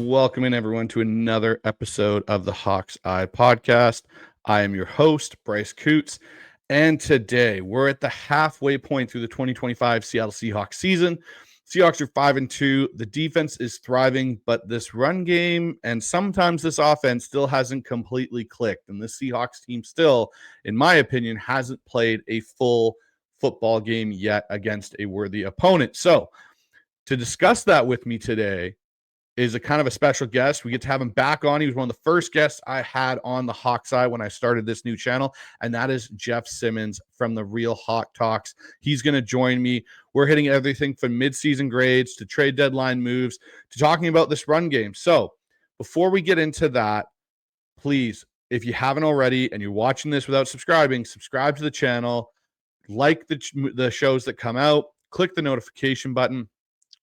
welcome in everyone to another episode of the Hawks Eye podcast. I am your host, Bryce Coots, and today we're at the halfway point through the 2025 Seattle Seahawks season. Seahawks are 5-2. The defense is thriving, but this run game and sometimes this offense still hasn't completely clicked. And the Seahawks team still, in my opinion, hasn't played a full football game yet against a worthy opponent. So to discuss that with me today is a kind of a special guest. We get to have him back on. He was one of the first guests I had on the Hawks Eye when I started this new channel, and that is Jeff Simmons from the Real Hawk Talks. He's going to join me. We're hitting everything from midseason grades to trade deadline moves to talking about this run game. So before we get into that, please, if you haven't already and you're watching this without subscribing, subscribe to the channel, like the shows that come out, click the notification button.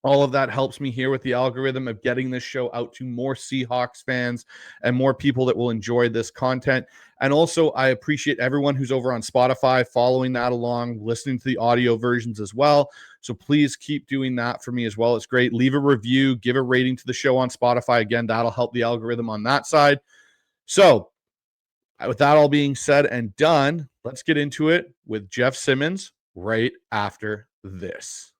All of that helps me here with the algorithm of getting this show out to more Seahawks fans and more people that will enjoy this content. And also, I appreciate everyone who's over on Spotify following that along, listening to the audio versions as well. So please keep doing that for me as well. It's great. Leave a review, give a rating to the show on Spotify. Again, that'll help the algorithm on that side. So with that all being said and done, let's get into it with Jeff Simmons right after this.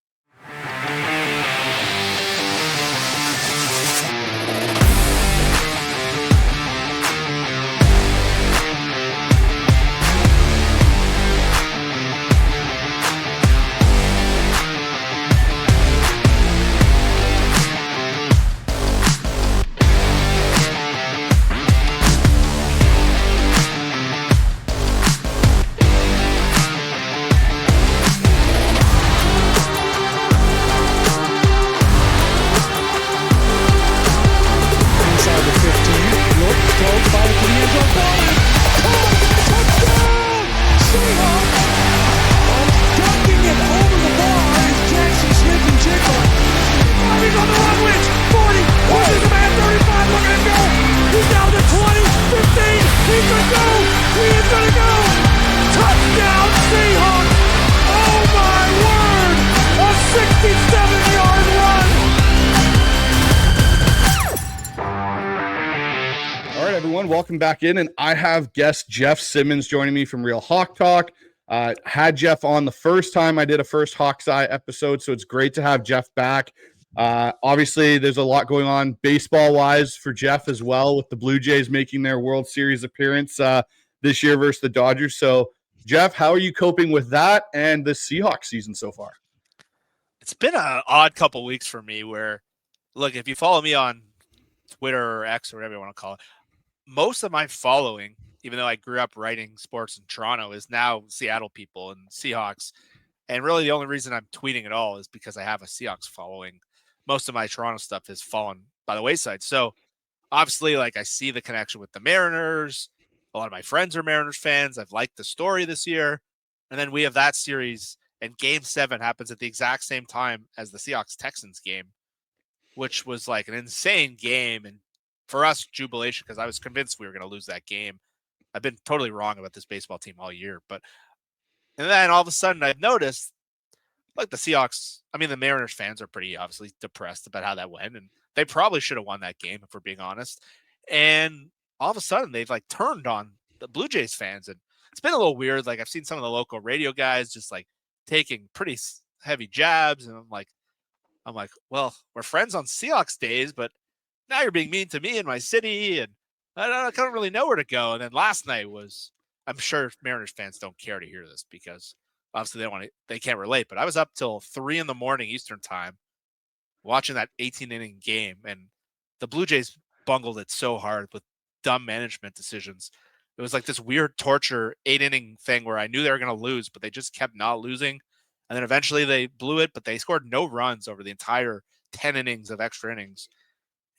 Welcome back in, and I have guest Jeff Simmons joining me from Real Hawk Talk. Had Jeff on the first time I did a first Hawks Eye episode, so it's great to have Jeff back. Obviously, there's a lot going on baseball-wise for Jeff as well, with the Blue Jays making their World Series appearance this year versus the Dodgers. So, Jeff, how are you coping with that and the Seahawks season so far? It's been an odd couple weeks for me where, look, if you follow me on Twitter or X or whatever you want to call it, most of my following, even though I grew up writing sports in Toronto, is now Seattle people and Seahawks. And really the only reason I'm tweeting at all is because I have a Seahawks following. Most of my Toronto stuff has fallen by the wayside. So obviously, like, I see the connection with the Mariners. A lot of my friends are Mariners fans. I've liked the story this year. And then we have that series, and Game 7 happens at the exact same time as the Seahawks-Texans game, which was like an insane game. And for us, jubilation, because I was convinced we were going to lose that game. I've been totally wrong about this baseball team all year. And then all of a sudden I've noticed, like, the Seahawks, the Mariners fans are pretty obviously depressed about how that went. And they probably should have won that game, if we're being honest. And all of a sudden they've like turned on the Blue Jays fans. And it's been a little weird. Like, I've seen some of the local radio guys just like taking pretty heavy jabs. And I'm like, well, we're friends on Seahawks days, but now you're being mean to me in my city, and I don't really know where to go. And then last night was, I'm sure Mariners fans don't care to hear this because obviously they can't relate, but I was up till 3 a.m. Eastern time watching that 18-inning game, and the Blue Jays bungled it so hard with dumb management decisions. It was like this weird torture 8-inning thing where I knew they were going to lose, but they just kept not losing. And then eventually they blew it, but they scored no runs over the entire 10 innings of extra innings.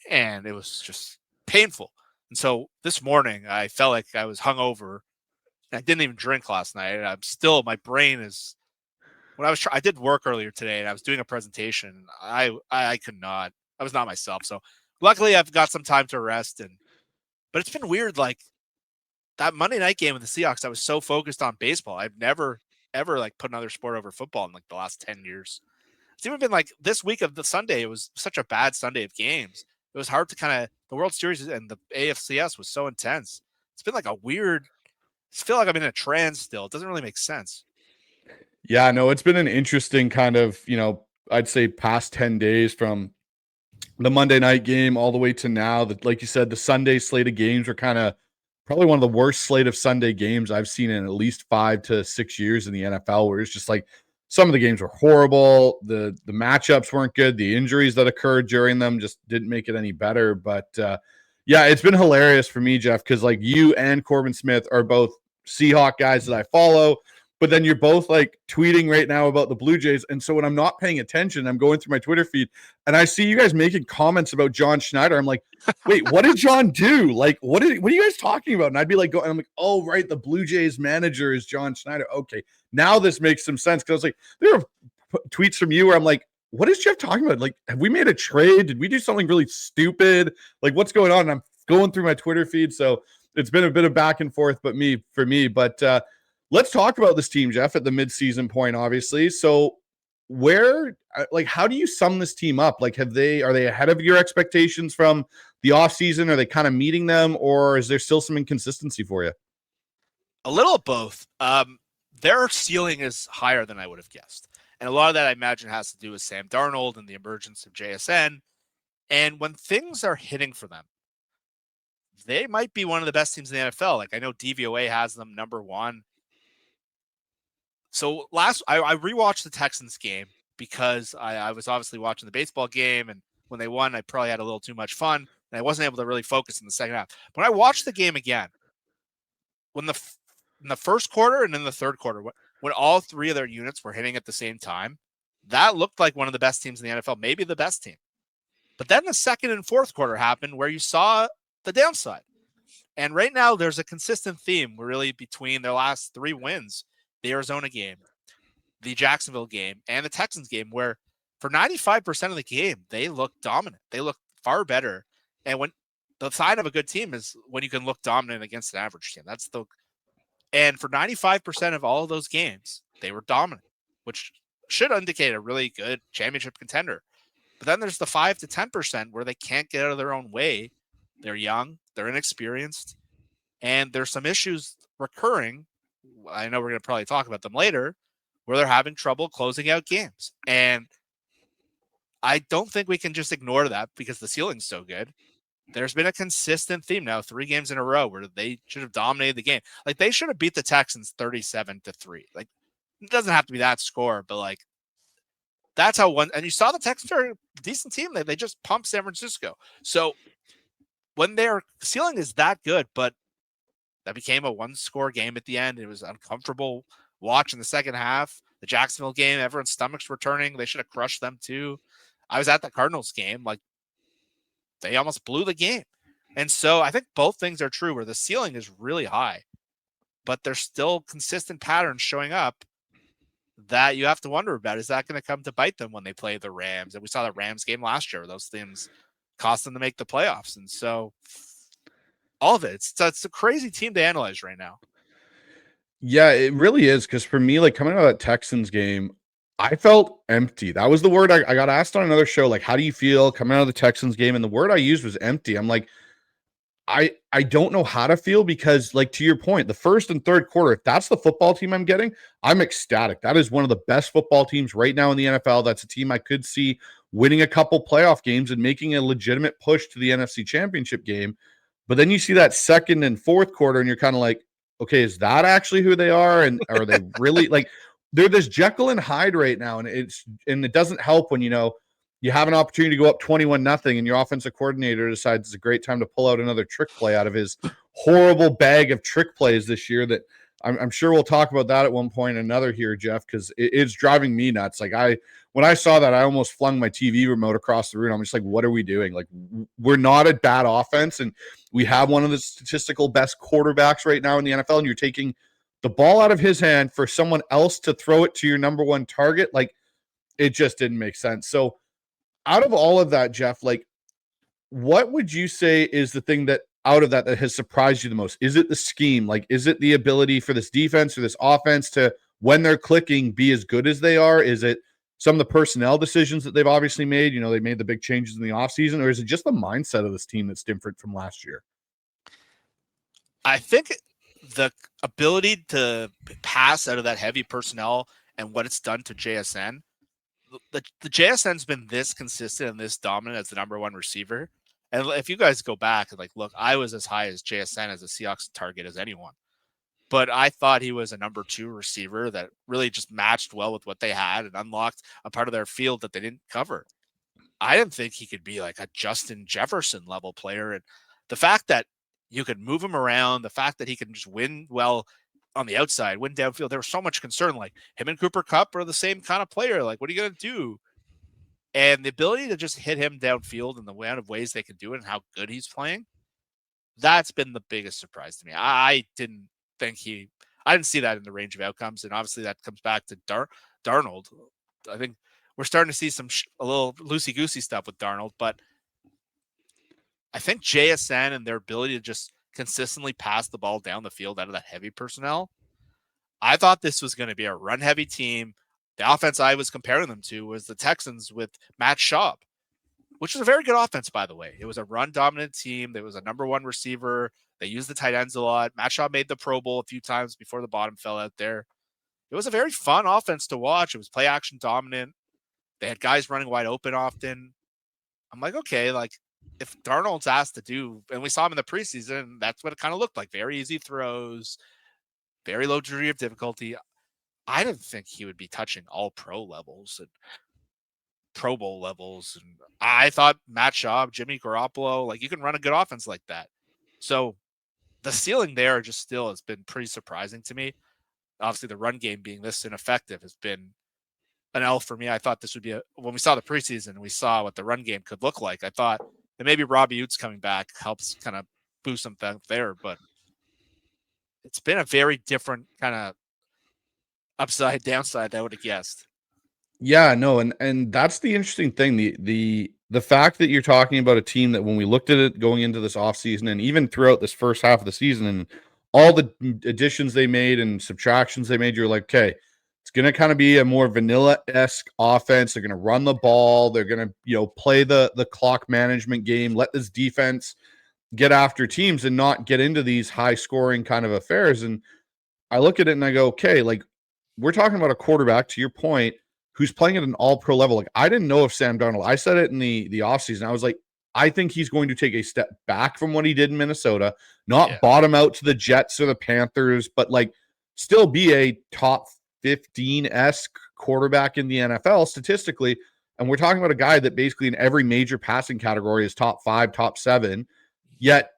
And it was just painful. And so this morning, I felt like I was hungover. I didn't even drink last night. I'm still, my brain is, I did work earlier today and I was doing a presentation. I could not, I was not myself. So luckily I've got some time to rest. But it's been weird. Like, that Monday night game with the Seahawks, I was so focused on baseball. I've never, ever like put another sport over football in like the last 10 years. It's even been like this week of the Sunday. It was such a bad Sunday of games. it was hard to the World Series and the AFCS was so intense. It's been like I feel like I'm in a trance still. It doesn't really make sense. Yeah, no, it's been an interesting kind of, I'd say past 10 days from the Monday night game all the way to now. That, like you said, the Sunday slate of games were kind of probably one of the worst slate of Sunday games I've seen in at least 5 to 6 years in the NFL, where it's just like some of the games were horrible. The matchups weren't good. The injuries that occurred during them just didn't make it any better. But yeah, it's been hilarious for me, Jeff, because like you and Corbin Smith are both Seahawk guys that I follow. But then you're both like tweeting right now about the Blue Jays. And so when I'm not paying attention, I'm going through my Twitter feed and I see you guys making comments about John Schneider. I'm like, wait, what did John do? Like, what are you guys talking about? And I'd be like, I'm like, oh, right. The Blue Jays manager is John Schneider. Okay. Now this makes some sense. Cause I was like, there are tweets from you where I'm like, what is Jeff talking about? Like, have we made a trade? Did we do something really stupid? Like, what's going on? And I'm going through my Twitter feed. So it's been a bit of back and forth, but let's talk about this team, Jeff, at the midseason point, obviously. So how do you sum this team up? Like, are they ahead of your expectations from the offseason? Are they kind of meeting them, or is there still some inconsistency for you? A little of both. Their ceiling is higher than I would have guessed. And a lot of that, I imagine, has to do with Sam Darnold and the emergence of JSN. And when things are hitting for them, they might be one of the best teams in the NFL. Like, I know DVOA has them number one. So I rewatched the Texans game because I was obviously watching the baseball game, and when they won, I probably had a little too much fun, and I wasn't able to really focus in the second half. When I watched the game again, in the first quarter and in the third quarter, when all three of their units were hitting at the same time, that looked like one of the best teams in the NFL, maybe the best team. But then the second and fourth quarter happened where you saw the downside. And right now there's a consistent theme really between their last 3 wins. The Arizona game, the Jacksonville game, and the Texans game, where for 95% of the game, they look dominant. They look far better. And when the sign of a good team is when you can look dominant against an average team. And for 95% of all of those games, they were dominant, which should indicate a really good championship contender. But then there's the 5 to 10% where they can't get out of their own way. They're young, they're inexperienced, and there's some issues recurring. I know we're going to probably talk about them later, where they're having trouble closing out games. And I don't think we can just ignore that because the ceiling's so good. There's been a consistent theme now, 3 games in a row where they should have dominated the game. Like, they should have beat the Texans 37-3. Like, it doesn't have to be that score, but like, that's how and you saw the Texans are a decent team. They just pumped San Francisco. So when their ceiling is that good, but that became a 1-score game at the end. It was uncomfortable watch in the second half. The Jacksonville game, everyone's stomachs were turning. They should have crushed them too. I was at the Cardinals game. Like, they almost blew the game. And so I think both things are true where the ceiling is really high, but there's still consistent patterns showing up that you have to wonder about. Is that going to come to bite them when they play the Rams? And we saw the Rams game last year. Those things cost them to make the playoffs. And so all of it, it's a crazy team to analyze right now. Yeah, it really is. Because for me, like coming out of that Texans game, I felt empty. That was the word I got asked on another show. Like, how do you feel coming out of the Texans game? And the word I used was empty. I'm like, I don't know how to feel because, like, to your point, the first and third quarter, if that's the football team I'm getting, I'm ecstatic. That is one of the best football teams right now in the NFL. That's a team I could see winning a couple playoff games and making a legitimate push to the NFC Championship game. But then you see that second and fourth quarter, and you're kind of like, okay, is that actually who they are? And are they really like they're this Jekyll and Hyde right now? And it doesn't help when you have an opportunity to go up 21-0 and your offensive coordinator decides it's a great time to pull out another trick play out of his horrible bag of trick plays this year that I'm sure we'll talk about that at one point or another here, Jeff, because it's driving me nuts. Like when I saw that, I almost flung my TV remote across the room. I'm just like, what are we doing? Like, we're not a bad offense, and we have one of the statistical best quarterbacks right now in the NFL, and you're taking the ball out of his hand for someone else to throw it to your number one target. Like, it just didn't make sense. So out of all of that, Jeff, like, what would you say is the thing that out of that has surprised you the most? Is it the scheme? Like, is it the ability for this defense or this offense to, when they're clicking, be as good as they are? Is it some of the personnel decisions that they've obviously made? You know, they made the big changes in the offseason, or is it just the mindset of this team that's different from last year? I think the ability to pass out of that heavy personnel and what it's done to JSN, the JSN's been this consistent and this dominant as the number one receiver. And if you guys go back and like, look, I was as high as JSN as a Seahawks target as anyone, but I thought he was a number two receiver that really just matched well with what they had and unlocked a part of their field that they didn't cover. I didn't think he could be like a Justin Jefferson level player. And the fact that you could move him around, the fact that he can just win well on the outside, win downfield, there was so much concern. Like him and Cooper Kupp are the same kind of player. Like, what are you going to do? And the ability to just hit him downfield in the amount of ways they can do it and how good he's playing, that's been the biggest surprise to me. I didn't see that in the range of outcomes. And obviously that comes back to Darnold. I think we're starting to see a little loosey-goosey stuff with Darnold, but I think JSN and their ability to just consistently pass the ball down the field out of that heavy personnel, I thought this was going to be a run-heavy team. The offense I was comparing them to was the Texans with Matt Schaub, which was a very good offense, by the way. It was a run-dominant team. There was a number one receiver. They used the tight ends a lot. Matt Schaub made the Pro Bowl a few times before the bottom fell out there. It was a very fun offense to watch. It was play-action dominant. They had guys running wide open often. I'm like, okay, like if Darnold's asked to do, and we saw him in the preseason, that's what it kind of looked like. Very easy throws, very low degree of difficulty. I didn't think he would be touching all pro levels and Pro Bowl levels. And I thought Matt Schaub, Jimmy Garoppolo, like you can run a good offense like that. So the ceiling there just still has been pretty surprising to me. Obviously, the run game being this ineffective has been an L for me. I thought this would be when we saw the preseason and we saw what the run game could look like. I thought that maybe Robbie Utes coming back helps kind of boost something there, but it's been a very different kind of upside downside than I would have guessed. Yeah, no, and that's the interesting thing. The fact that you're talking about a team that when we looked at it going into this offseason and even throughout this first half of the season and all the additions they made and subtractions they made, you're like, okay, it's gonna kind of be a more vanilla-esque offense. They're gonna run the ball, they're gonna, play the clock management game, let this defense get after teams and not get into these high scoring kind of affairs. And I look at it and I go, okay, like we're talking about a quarterback, to your point, who's playing at an all-pro level. Like I didn't know if Sam Darnold, I said it in the offseason. I was like, I think he's going to take a step back from what he did in Minnesota, not bottom out to the Jets or the Panthers, but like still be a top 15-esque quarterback in the NFL statistically. And we're talking about a guy that basically in every major passing category is top 5, top 7, yet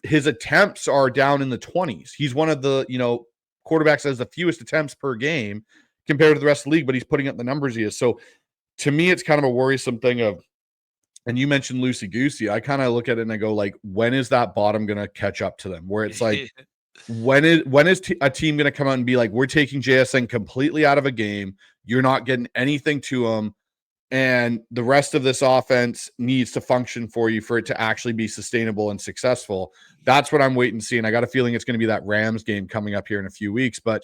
his attempts are down in the 20s. He's one of the, quarterbacks that has the fewest attempts per game compared to the rest of the league, but he's putting up the numbers he is. So to me, it's kind of a worrisome thing of, and you mentioned loosey-goosey, I kind of look at it and I go like, when is that bottom going to catch up to them? Where it's like, when is a team going to come out and be like, we're taking JSN completely out of a game. You're not getting anything to him. And the rest of this offense needs to function for you for it to actually be sustainable and successful. That's what I'm waiting to see. And I got a feeling it's going to be that Rams game coming up here in a few weeks. But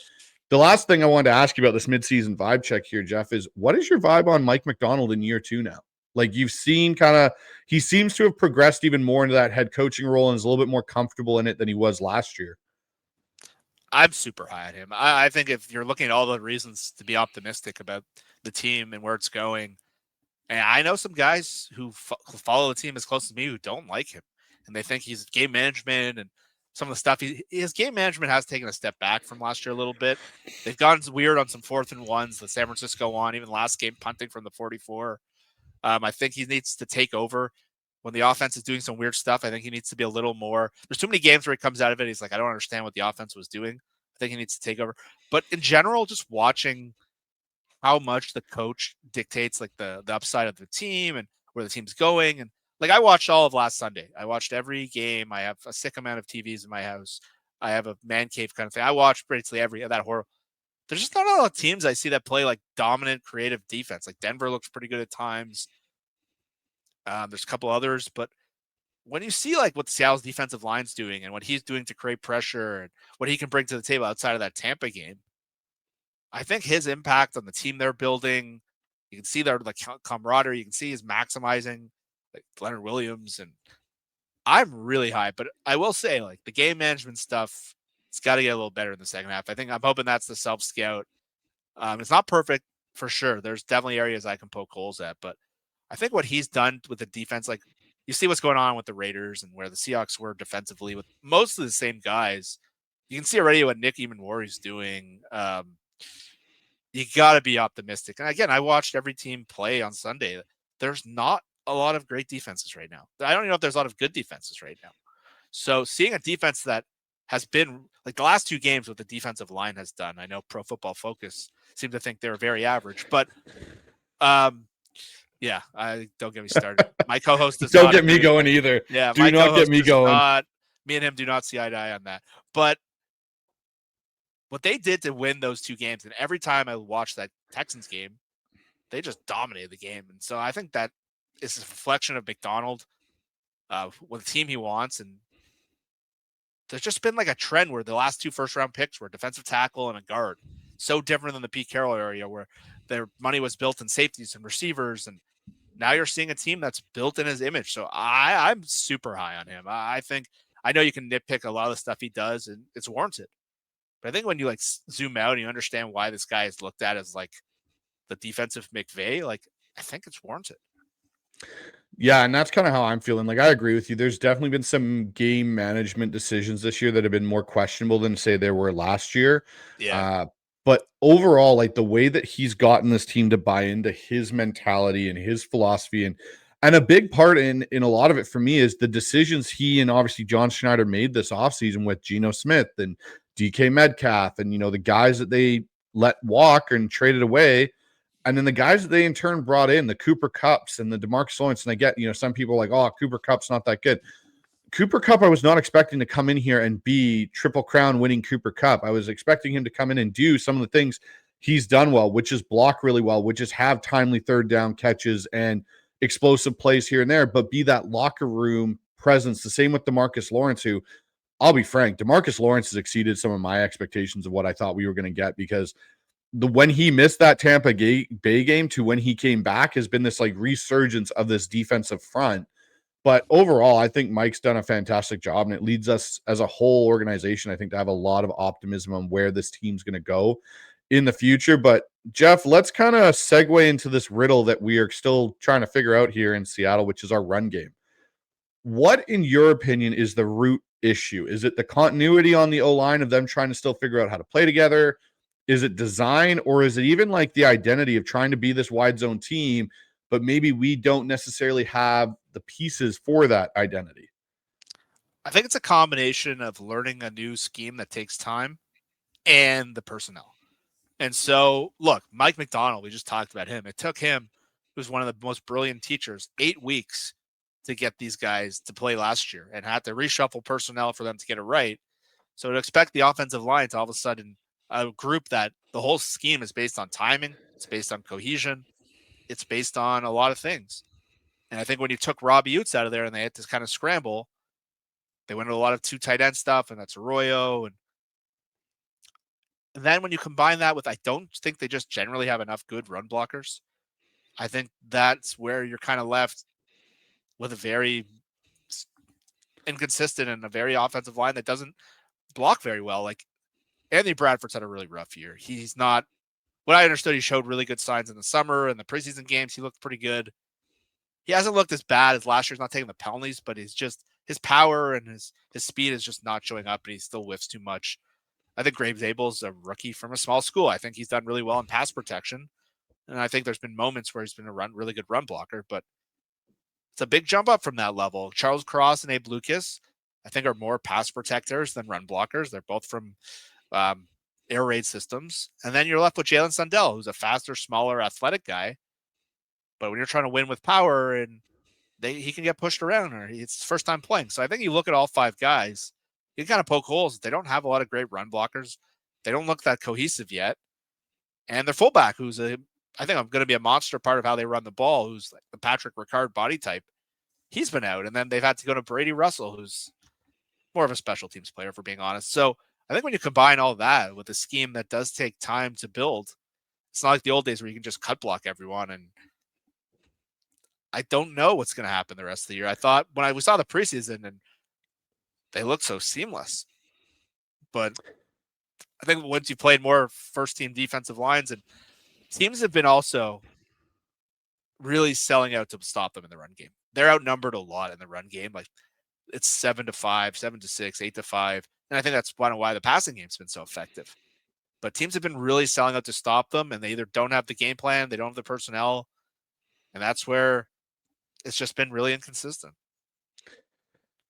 the last thing I wanted to ask you about this midseason vibe check here, Jeff, is what is your vibe on Mike Macdonald in year 2 now? Like you've seen he seems to have progressed even more into that head coaching role and is a little bit more comfortable in it than he was last year. I'm super high at him. I think if you're looking at all the reasons to be optimistic about the team and where it's going, and I know some guys who follow the team as close as me who don't like him, and they think he's game management and some of the stuff. His game management has taken a step back from last year a little bit. They've gone weird on some 4th and 1s. The San Francisco one, even last game, punting from the 44. I think he needs to take over when the offense is doing some weird stuff. I think he needs to be a little more. There's too many games where he comes out of it. He's like, I don't understand what the offense was doing. I think he needs to take over. But in general, just watching how much the coach dictates like the upside of the team and where the team's going. And like I watched all of last Sunday. I watched every game. I have a sick amount of TVs in my house. I have a man cave kind of thing. I watch basically every that horror. There's just not a lot of teams I see that play like dominant creative defense. Like Denver looks pretty good at times. There's a couple others, but when you see like what Seattle's defensive line's doing and what he's doing to create pressure and what he can bring to the table outside of that Tampa game, I think his impact on the team they're building, You can see their like camaraderie. You can see he's maximizing like Leonard Williams, and I'm really high. But I will say, like the game management stuff, it's got to get a little better in the second half. I'm hoping that's the self scout. It's not perfect for sure. There's definitely areas I can poke holes at, but I think what he's done with the defense, like you see what's going on with the Raiders and where the Seahawks were defensively with mostly the same guys. You can see already what Nick Eamon-Warrior's doing. You got to be optimistic. And again, I watched every team play on Sunday. There's not a lot of great defenses right now. I don't even know if there's a lot of good defenses right now. So seeing a defense that has been like the last two games, what the defensive line has done. I know Pro Football Focus seemed to think they were very average, but yeah, I don't get me started. My co-host does Don't not get me agree. going either. Yeah, do not get me going. Me and him do not see eye to eye on that. But what they did to win those two games, and every time I watch that Texans game, they just dominated the game. And so I think that is a reflection of Macdonald, with the team he wants. And there's just been like a trend where the last two first-round picks were a defensive tackle and a guard. So different than the Pete Carroll area where their money was built in safeties and receivers. And now you're seeing a team that's built in his image. So I'm super high on him. I know you can nitpick a lot of the stuff he does, and it's warranted. But I think when you like zoom out and you understand why this guy is looked at as like the defensive McVay, like I think it's warranted. Yeah, and that's kind of how I'm feeling. Like I agree with you. There's definitely been some game management decisions this year that have been more questionable than say there were last year. Yeah. But overall, like the way that he's gotten this team to buy into his mentality and his philosophy, and a big part in a lot of it for me is the decisions he and obviously John Schneider made this offseason with Geno Smith and DK Metcalf and the guys that they let walk and traded away. And then the guys that they in turn brought in, the Cooper Kupps and the DeMarcus Lawrence, and I get, some people are like, oh, Cooper Kupp's not that good. Cooper Kupp, I was not expecting to come in here and be Triple Crown winning Cooper Kupp. I was expecting him to come in and do some of the things he's done well, which is block really well, which is have timely third down catches and explosive plays here and there, but be that locker room presence. The same with DeMarcus Lawrence, who I'll be frank, DeMarcus Lawrence has exceeded some of my expectations of what I thought we were going to get because when he missed that Tampa Bay game to when he came back has been this like resurgence of this defensive front. But overall, I think Mike's done a fantastic job, and it leads us as a whole organization, I think, to have a lot of optimism on where this team's going to go in the future. But Jeff, let's kind of segue into this riddle that we are still trying to figure out here in Seattle, which is our run game. What, in your opinion, is the root issue? Is it the continuity on the O-line of them trying to still figure out how to play together? Is it design, or is it even like the identity of trying to be this wide zone team, but maybe we don't necessarily have the pieces for that identity? I think it's a combination of learning a new scheme that takes time and the personnel. And so, look, Mike Macdonald, we just talked about him. It took him, who's one of the most brilliant teachers, 8 weeks to get these guys to play last year and had to reshuffle personnel for them to get it right. So to expect the offensive line to all of a sudden a group that the whole scheme is based on timing, it's based on cohesion, it's based on a lot of things. And I think when you took Robbie Utes out of there and they had to kind of scramble, they went to a lot of 2 tight end stuff, and that's Arroyo. And then when you combine that with, I don't think they just generally have enough good run blockers. I think that's where you're kind of left with a very inconsistent and a very offensive line that doesn't block very well. Like Anthony Bradford's had a really rough year. He's not, what I understood, he showed really good signs in the summer and the preseason games. He looked pretty good. He hasn't looked as bad as last year. He's not taking the penalties, but he's just, his power and his speed is just not showing up, and he still whiffs too much. I think Graves Abel's a rookie from a small school. I think he's done really well in pass protection. And I think there's been moments where he's been a really good run blocker, but it's a big jump up from that level. Charles Cross and Abe Lucas, I think, are more pass protectors than run blockers. They're both from air raid systems. And then you're left with Jalen Sundell, who's a faster, smaller, athletic guy. But when you're trying to win with power, and he can get pushed around, or it's his first time playing. So I think you look at all 5 guys, you kind of poke holes. They don't have a lot of great run blockers. They don't look that cohesive yet. And their fullback, who's I think I'm going to be a monster part of how they run the ball, who's like the Patrick Ricard body type, he's been out. And then they've had to go to Brady Russell, who's more of a special teams player, for being honest. So I think when you combine all that with a scheme that does take time to build, It's not like the old days where you can just cut block everyone. And I don't know what's going to happen the rest of the year. I thought when we saw the preseason and they looked so seamless, but I think once you played more first team defensive lines, and teams have been also really selling out to stop them in the run game. They're outnumbered a lot in the run game. Like it's 7-5, 7-6, 8-5. And I think that's one of why the passing game's been so effective. But teams have been really selling out to stop them, and they either don't have the game plan, they don't have the personnel, and that's where it's just been really inconsistent.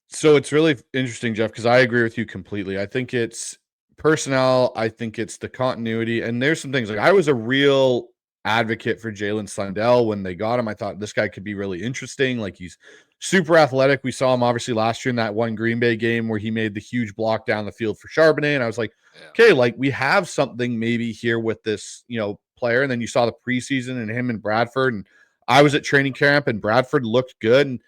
So it's really interesting, Jeff, because I agree with you completely. I think it's personnel. I think it's the continuity. And there's some things like I was a real advocate for Jalen Sundell when they got him. I thought this guy could be really interesting. Like he's super athletic. We saw him obviously last year in that one Green Bay game where he made the huge block down the field for Charbonnet. And I was like, okay, like we have something maybe here with this, player. And then you saw the preseason and him and Bradford. And I was at training camp and Bradford looked good. And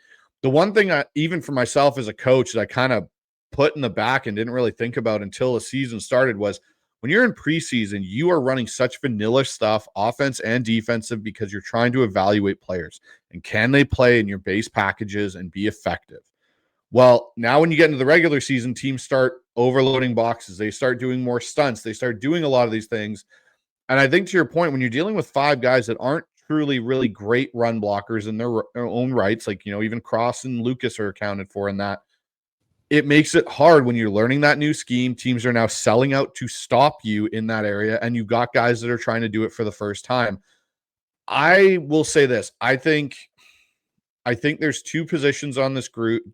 the one thing even for myself as a coach that I kind of put in the back and didn't really think about until the season started was when you're in preseason, you are running such vanilla stuff, offense and defensive, because you're trying to evaluate players and can they play in your base packages and be effective. Well, now when you get into the regular season, teams start overloading boxes. They start doing more stunts. They start doing a lot of these things. And I think to your point, when you're dealing with 5 guys that aren't truly really great run blockers in their own rights, like, even Cross and Lucas are accounted for in that, it makes it hard when you're learning that new scheme. Teams are now selling out to stop you in that area, and you've got guys that are trying to do it for the first time. I will say this. I think there's 2 positions on this group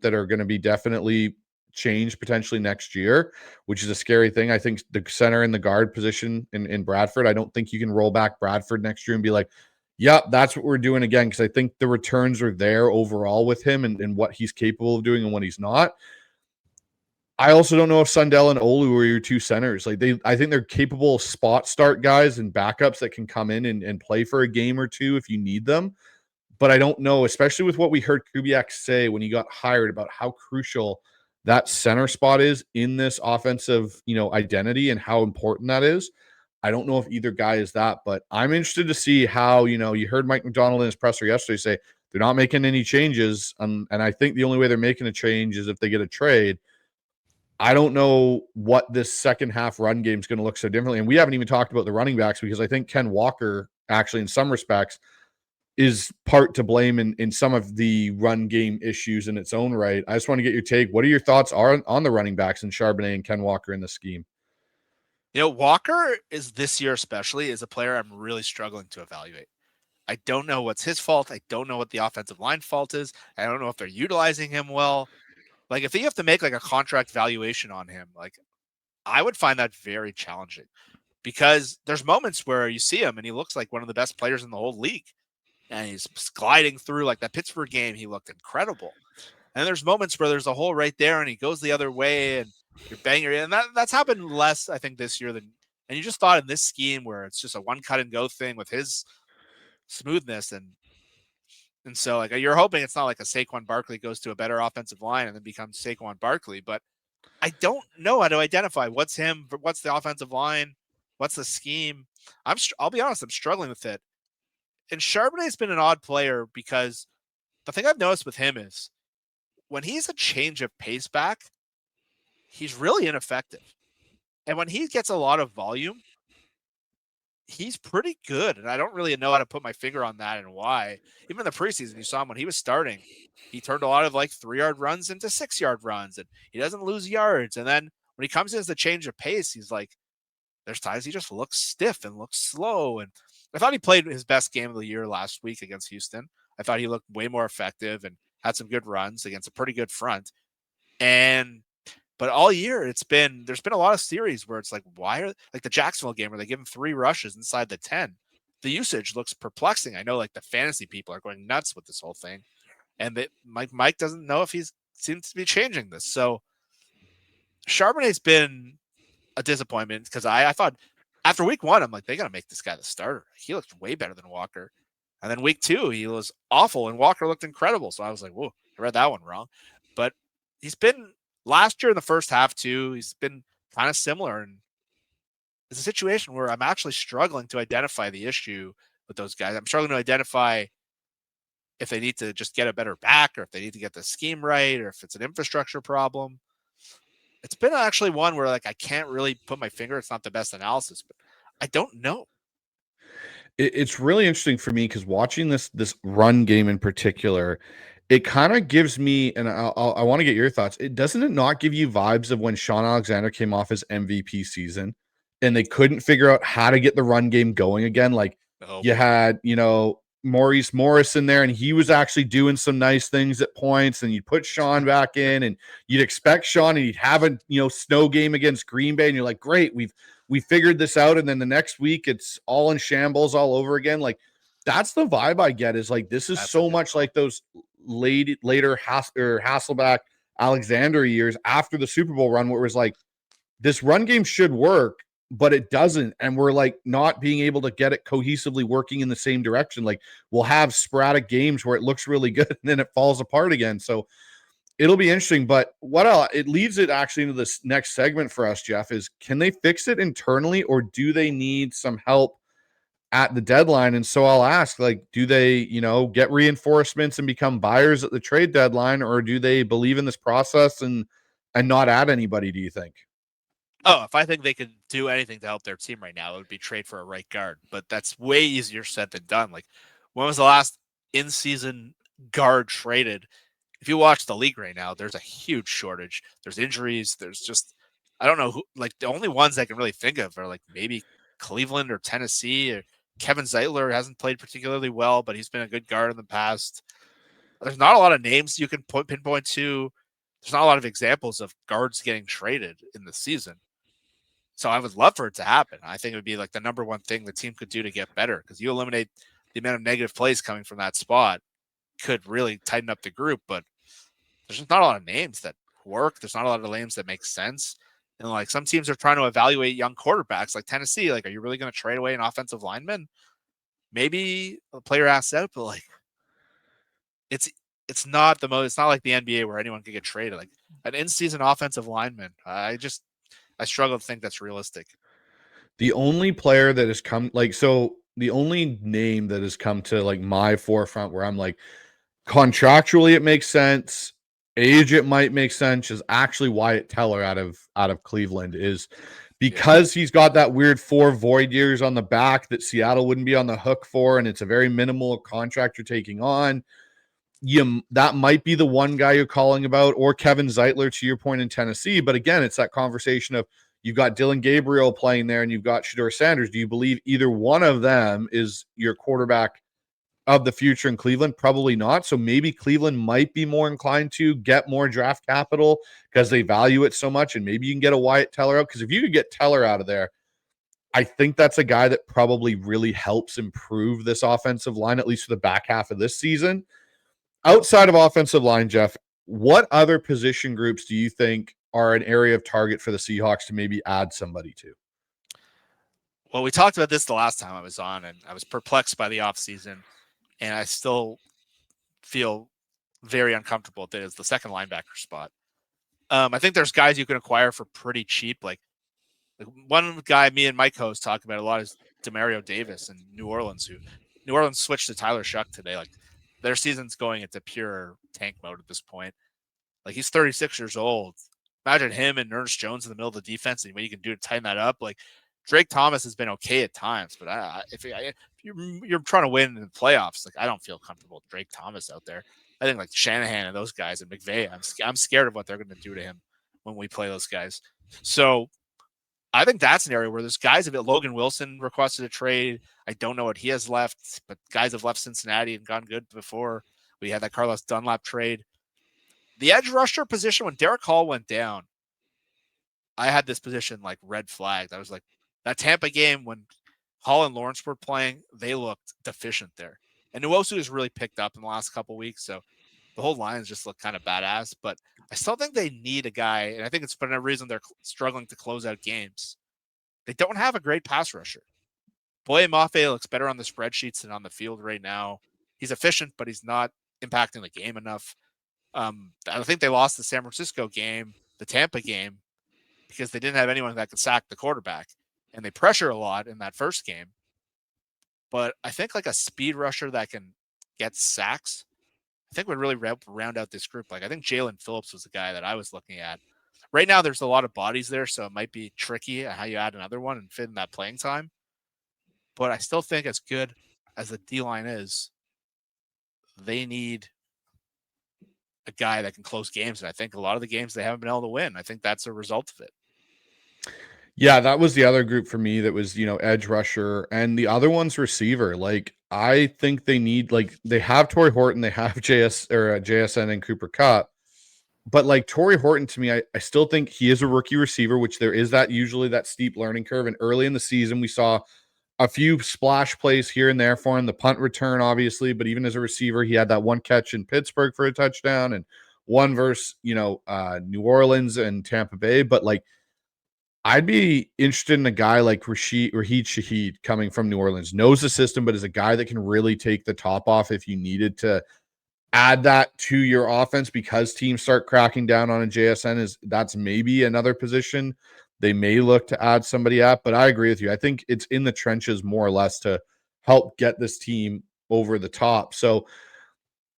that are going to be definitely changed potentially next year, which is a scary thing. I think the center and the guard position in Bradford, I don't think you can roll back Bradford next year and be like, yep, that's what we're doing again, because I think the returns are there overall with him and what he's capable of doing and what he's not. I also don't know if Sundell and Olu are your 2 centers. I think they're capable spot start guys and backups that can come in and play for a game or 2 if you need them. But I don't know, especially with what we heard Kubiak say when he got hired about how crucial that center spot is in this offensive, identity and how important that is. I don't know if either guy is that, but I'm interested to see how, you heard Mike Macdonald in his presser yesterday say they're not making any changes. And I think the only way they're making a change is if they get a trade. I don't know what this second half run game is going to look so differently. And we haven't even talked about the running backs, because I think Ken Walker actually in some respects is part to blame in some of the run game issues in its own right. I just want to get your take. What are your thoughts on the running backs and Charbonnet and Ken Walker in the scheme? Walker is this year especially is a player I'm really struggling to evaluate. I don't know what's his fault. I don't know what the offensive line fault is. I don't know if they're utilizing him well. Like if you have to make like a contract valuation on him, like I would find that very challenging, because there's moments where you see him and he looks like one of the best players in the whole league. And he's gliding through, like that Pittsburgh game, he looked incredible. And there's moments where there's a hole right there and he goes the other way and you're banging. And that's happened less, I think, this year and you just thought in this scheme where it's just a one cut and go thing with his smoothness. And so like you're hoping it's not like a Saquon Barkley goes to a better offensive line and then becomes Saquon Barkley. But I don't know how to identify what's him, what's the offensive line, what's the scheme. I'll be honest, I'm struggling with it. And Charbonnet's been an odd player because the thing I've noticed with him is when he's a change of pace back, he's really ineffective. And when he gets a lot of volume, he's pretty good. And I don't really know how to put my finger on that and why. Even in the preseason, you saw him when he was starting, he turned a lot of like 3-yard runs into 6-yard runs and he doesn't lose yards. And then when he comes in as the change of pace, he's like, there's times he just looks stiff and looks slow. And I thought he played his best game of the year last week against Houston. I thought he looked way more effective and had some good runs against a pretty good front. But all year there's been a lot of series where it's like, why are like the Jacksonville game where they give him 3 rushes inside the 10. The usage looks perplexing. I know like the fantasy people are going nuts with this whole thing. And Mike doesn't know if seems to be changing this. So Charbonnet's been a disappointment because I thought after week 1, I'm like, they got to make this guy the starter. He looked way better than Walker. And then week 2, he was awful and Walker looked incredible. So I was like, whoa, I read that one wrong. But he's been last year in the first half too. He's been kind of similar. And it's a situation where I'm actually struggling to identify the issue with those guys. I'm struggling to identify if they need to just get a better back, or if they need to get the scheme right, or if it's an infrastructure problem. It's been actually one where like I can't really put my finger. It's not the best analysis, but I don't know. It's really interesting for me because watching this run game in particular, it kind of gives me, and I want to get your thoughts. It doesn't it not give you vibes of when Sean Alexander came off his MVP season, and they couldn't figure out how to get the run game going again. Like Oh you boy, had, Maurice Morris in there, and he was actually doing some nice things at points. And you put Sean back in, and you'd expect Sean, and he'd have a snow game against Green Bay, and you're like, great, we figured this out, and then the next week it's all in shambles all over again. Like that's the vibe I get, is like this is that's a so good much call. like those later Hasselback Alexander years after the Super Bowl run, where it was like this run game should work, but it doesn't, and we're like not being able to get it cohesively working in the same direction. Like we'll have sporadic games where it looks really good and then it falls apart again. So it'll be interesting. But what else, it leads it actually into this next segment for us, Jeff, is can they fix it internally, or do they need some help at the deadline? And so I'll ask, like, do they, get reinforcements and become buyers at the trade deadline, or do they believe in this process and not add anybody, do you think? Oh, if I think they could do anything to help their team right now, it would be trade for a right guard. But that's way easier said than done. Like, when was the last in-season guard traded? If you watch the league right now, there's a huge shortage. There's injuries. There's just, I don't know who. Like, the only ones I can really think of are like maybe Cleveland or Tennessee. Or Kevin Zeitler hasn't played particularly well, but he's been a good guard in the past. There's not a lot of names you can pinpoint to. There's not a lot of examples of guards getting traded in the season. So I would love for it to happen. I think it would be like the number one thing the team could do to get better, because you eliminate the amount of negative plays coming from that spot, could really tighten up the group. But there's just not a lot of names that work. There's not a lot of names that make sense. And like some teams are trying to evaluate young quarterbacks, like Tennessee. Like, are you really going to trade away an offensive lineman? Maybe a player asks out, but like it's it's not the most. It's not like the NBA where anyone can get traded. Like an in-season offensive lineman, I struggle to think that's realistic. The only player that has come, like, so the only name that has come to like my forefront where I'm like, contractually it makes sense, age it might make sense, is actually Wyatt Teller out of Cleveland, is Yeah. because he's got that weird 4 void years on the back that Seattle wouldn't be on the hook for, and it's a very minimal contract you're taking on. That might be the one guy you're calling about, or Kevin Zeitler, to your point, in Tennessee. But again, it's that conversation of you've got Dylan Gabriel playing there and you've got Shedeur Sanders. Do you believe either one of them is your quarterback of the future in Cleveland? Probably not. So maybe Cleveland might be more inclined to get more draft capital because they value it so much. And maybe you can get a Wyatt Teller out, because if you could get Teller out of there, I think that's a guy that probably really helps improve this offensive line, at least for the back half of this season. Outside of offensive line, Jeff, what other position groups do you think are an area of target for the Seahawks to maybe add somebody to? Well, we talked about this the last time I was on, and I was perplexed by the offseason, and I still feel very uncomfortable that it's the second linebacker spot. I think there's guys you can acquire for pretty cheap. Like one guy me and Mike host talk about a lot is Demario Davis in New Orleans, who New Orleans switched to Tyler Shuck today. Like their season's going into pure tank mode at this point. Like he's 36 years old. Imagine him and Ernest Jones in the middle of the defense and what you can do to tighten that up. Like Drake Thomas has been okay at times, but if you're trying to win in the playoffs, like I don't feel comfortable with Drake Thomas out there. I think like Shanahan and those guys and McVay, I'm scared of what they're going to do to him when we play those guys. So I think that's an area where there's guys of it. Logan Wilson requested a trade. I don't know what he has left, but guys have left Cincinnati and gone good before. We had that Carlos Dunlap trade. The edge rusher position, when Derek Hall went down, I had this position like red flagged. I was like, that Tampa game when Hall and Lawrence were playing, they looked deficient there. And Nwosu has really picked up in the last couple of weeks. So the whole lines just look kind of badass. But I still think they need a guy. And I think it's for a reason they're struggling to close out games. They don't have a great pass rusher. Boye Mafe looks better on the spreadsheets than on the field right now. He's efficient, but he's not impacting the game enough. I think they lost the San Francisco game, the Tampa game, because they didn't have anyone that could sack the quarterback. and they pressure a lot in that first game. But I think like a speed rusher that can get sacks, I think would really round out this group. Like I think Jalen Phillips was the guy that I was looking at. Right now, there's a lot of bodies there, so it might be tricky how you add another one and fit in that playing time. But I still think as good as the D-line is, they need a guy that can close games. And I think a lot of the games they haven't been able to win. I think that's a result of it. Yeah, that was the other group for me that was, edge rusher, and the other one's receiver. Like, I think they need, like, they have Torrey Horton, they have JSN and Cooper Kupp, but like Torrey Horton, to me, I still think he is a rookie receiver, which there is usually that steep learning curve. And early in the season, we saw a few splash plays here and there for him, the punt return, obviously, but even as a receiver, he had that one catch in Pittsburgh for a touchdown and one versus, New Orleans and Tampa Bay. But like, I'd be interested in a guy like Raheed Shaheed coming from New Orleans, knows the system, but is a guy that can really take the top off if you needed to add that to your offense, because teams start cracking down on a JSN. That's maybe another position they may look to add somebody at. But I agree with you. I think it's in the trenches more or less to help get this team over the top. So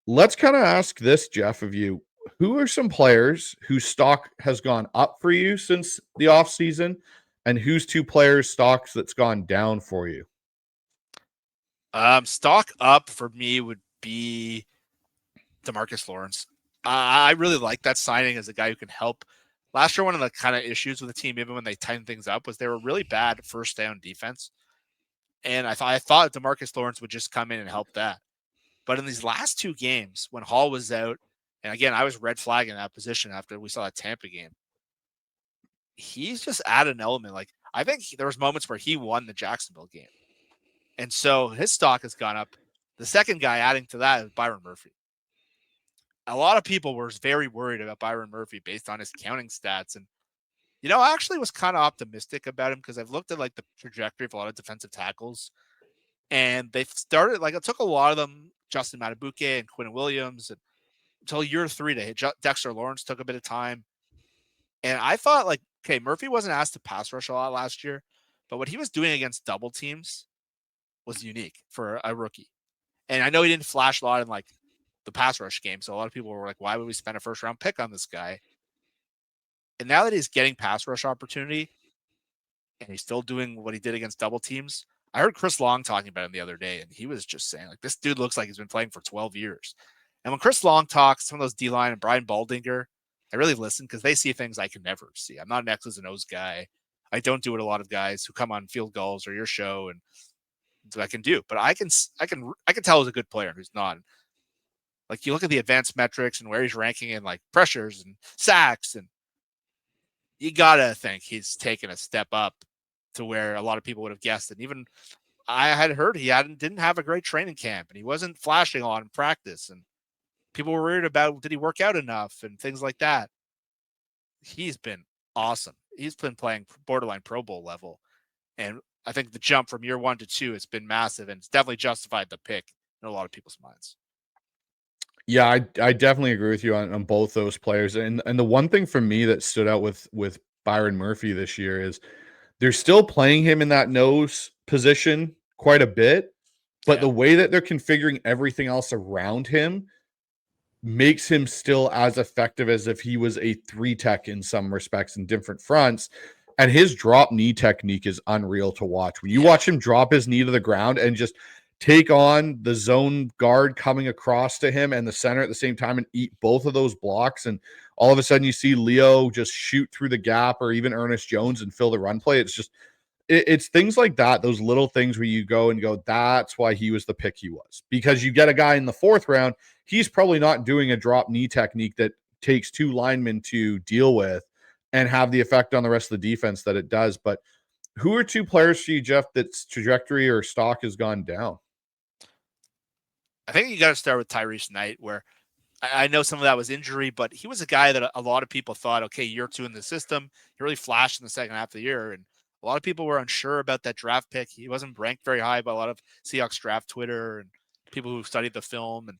let's kind of ask this, Jeff, of you. Who are some players whose stock has gone up for you since the offseason, and whose two players' stocks that's gone down for you? Stock up for me would be DeMarcus Lawrence. I really like that signing as a guy who can help. Last year, one of the kind of issues with the team, even when they tightened things up, was they were really bad first down defense. And I thought DeMarcus Lawrence would just come in and help that. But in these last two games, when Hall was out, and again, I was red flagging that position after we saw that Tampa game, he's just added an element. Like, I think there was moments where he won the Jacksonville game. And so his stock has gone up. The second guy adding to that is Byron Murphy. A lot of people were very worried about Byron Murphy based on his counting stats. And, I actually was kind of optimistic about him because I've looked at like the trajectory of a lot of defensive tackles. And they've started, like, it took a lot of them, Justin Matabuke and Quinn Williams, and until year 3 to hit. Dexter Lawrence took a bit of time. And I thought, like, okay, Murphy wasn't asked to pass rush a lot last year, but what he was doing against double teams was unique for a rookie. And I know he didn't flash a lot in like the pass rush game. So a lot of people were like, why would we spend a first round pick on this guy? And now that he's getting pass rush opportunity and he's still doing what he did against double teams, I heard Chris Long talking about him the other day, and he was just saying, like, this dude looks like he's been playing for 12 years. And when Chris Long talks, some of those D-line and Brian Baldinger, I really listen because they see things I can never see. I'm not an X's and O's guy. I don't do what a lot of guys who come on Field Goals or your show and I can do, but I can tell he's a good player who's not. Like, you look at the advanced metrics and where he's ranking in like pressures and sacks, and you gotta think he's taken a step up to where a lot of people would have guessed. And even I had heard he didn't have a great training camp and he wasn't flashing a lot in practice, and people were worried about, did he work out enough and things like that. He's been awesome. He's been playing borderline Pro Bowl level, and I think the jump from year 1 to 2 has been massive, and it's definitely justified the pick in a lot of people's minds. Yeah, I definitely agree with you on both those players. And the one thing for me that stood out with Byron Murphy this year is they're still playing him in that nose position quite a bit, but the way that they're configuring everything else around him makes him still as effective as if he was a 3-tech in some respects in different fronts. And his drop knee technique is unreal to watch. When you watch him drop his knee to the ground and just take on the zone guard coming across to him and the center at the same time and eat both of those blocks, and all of a sudden you see Leo just shoot through the gap, or even Ernest Jones, and fill the run play. It's just it's things like that, those little things where you go, that's why he was the pick he was. Because you get a guy in the 4th round, he's probably not doing a drop knee technique that takes 2 linemen to deal with and have the effect on the rest of the defense that it does. But who are 2 players for you, Jeff, that's trajectory or stock has gone down? I think you got to start with Tyrese Knight, where I know some of that was injury, but he was a guy that a lot of people thought, okay, year 2 in the system, he really flashed in the second half of the year. And a lot of people were unsure about that draft pick. He wasn't ranked very high by a lot of Seahawks draft Twitter and people who studied the film. And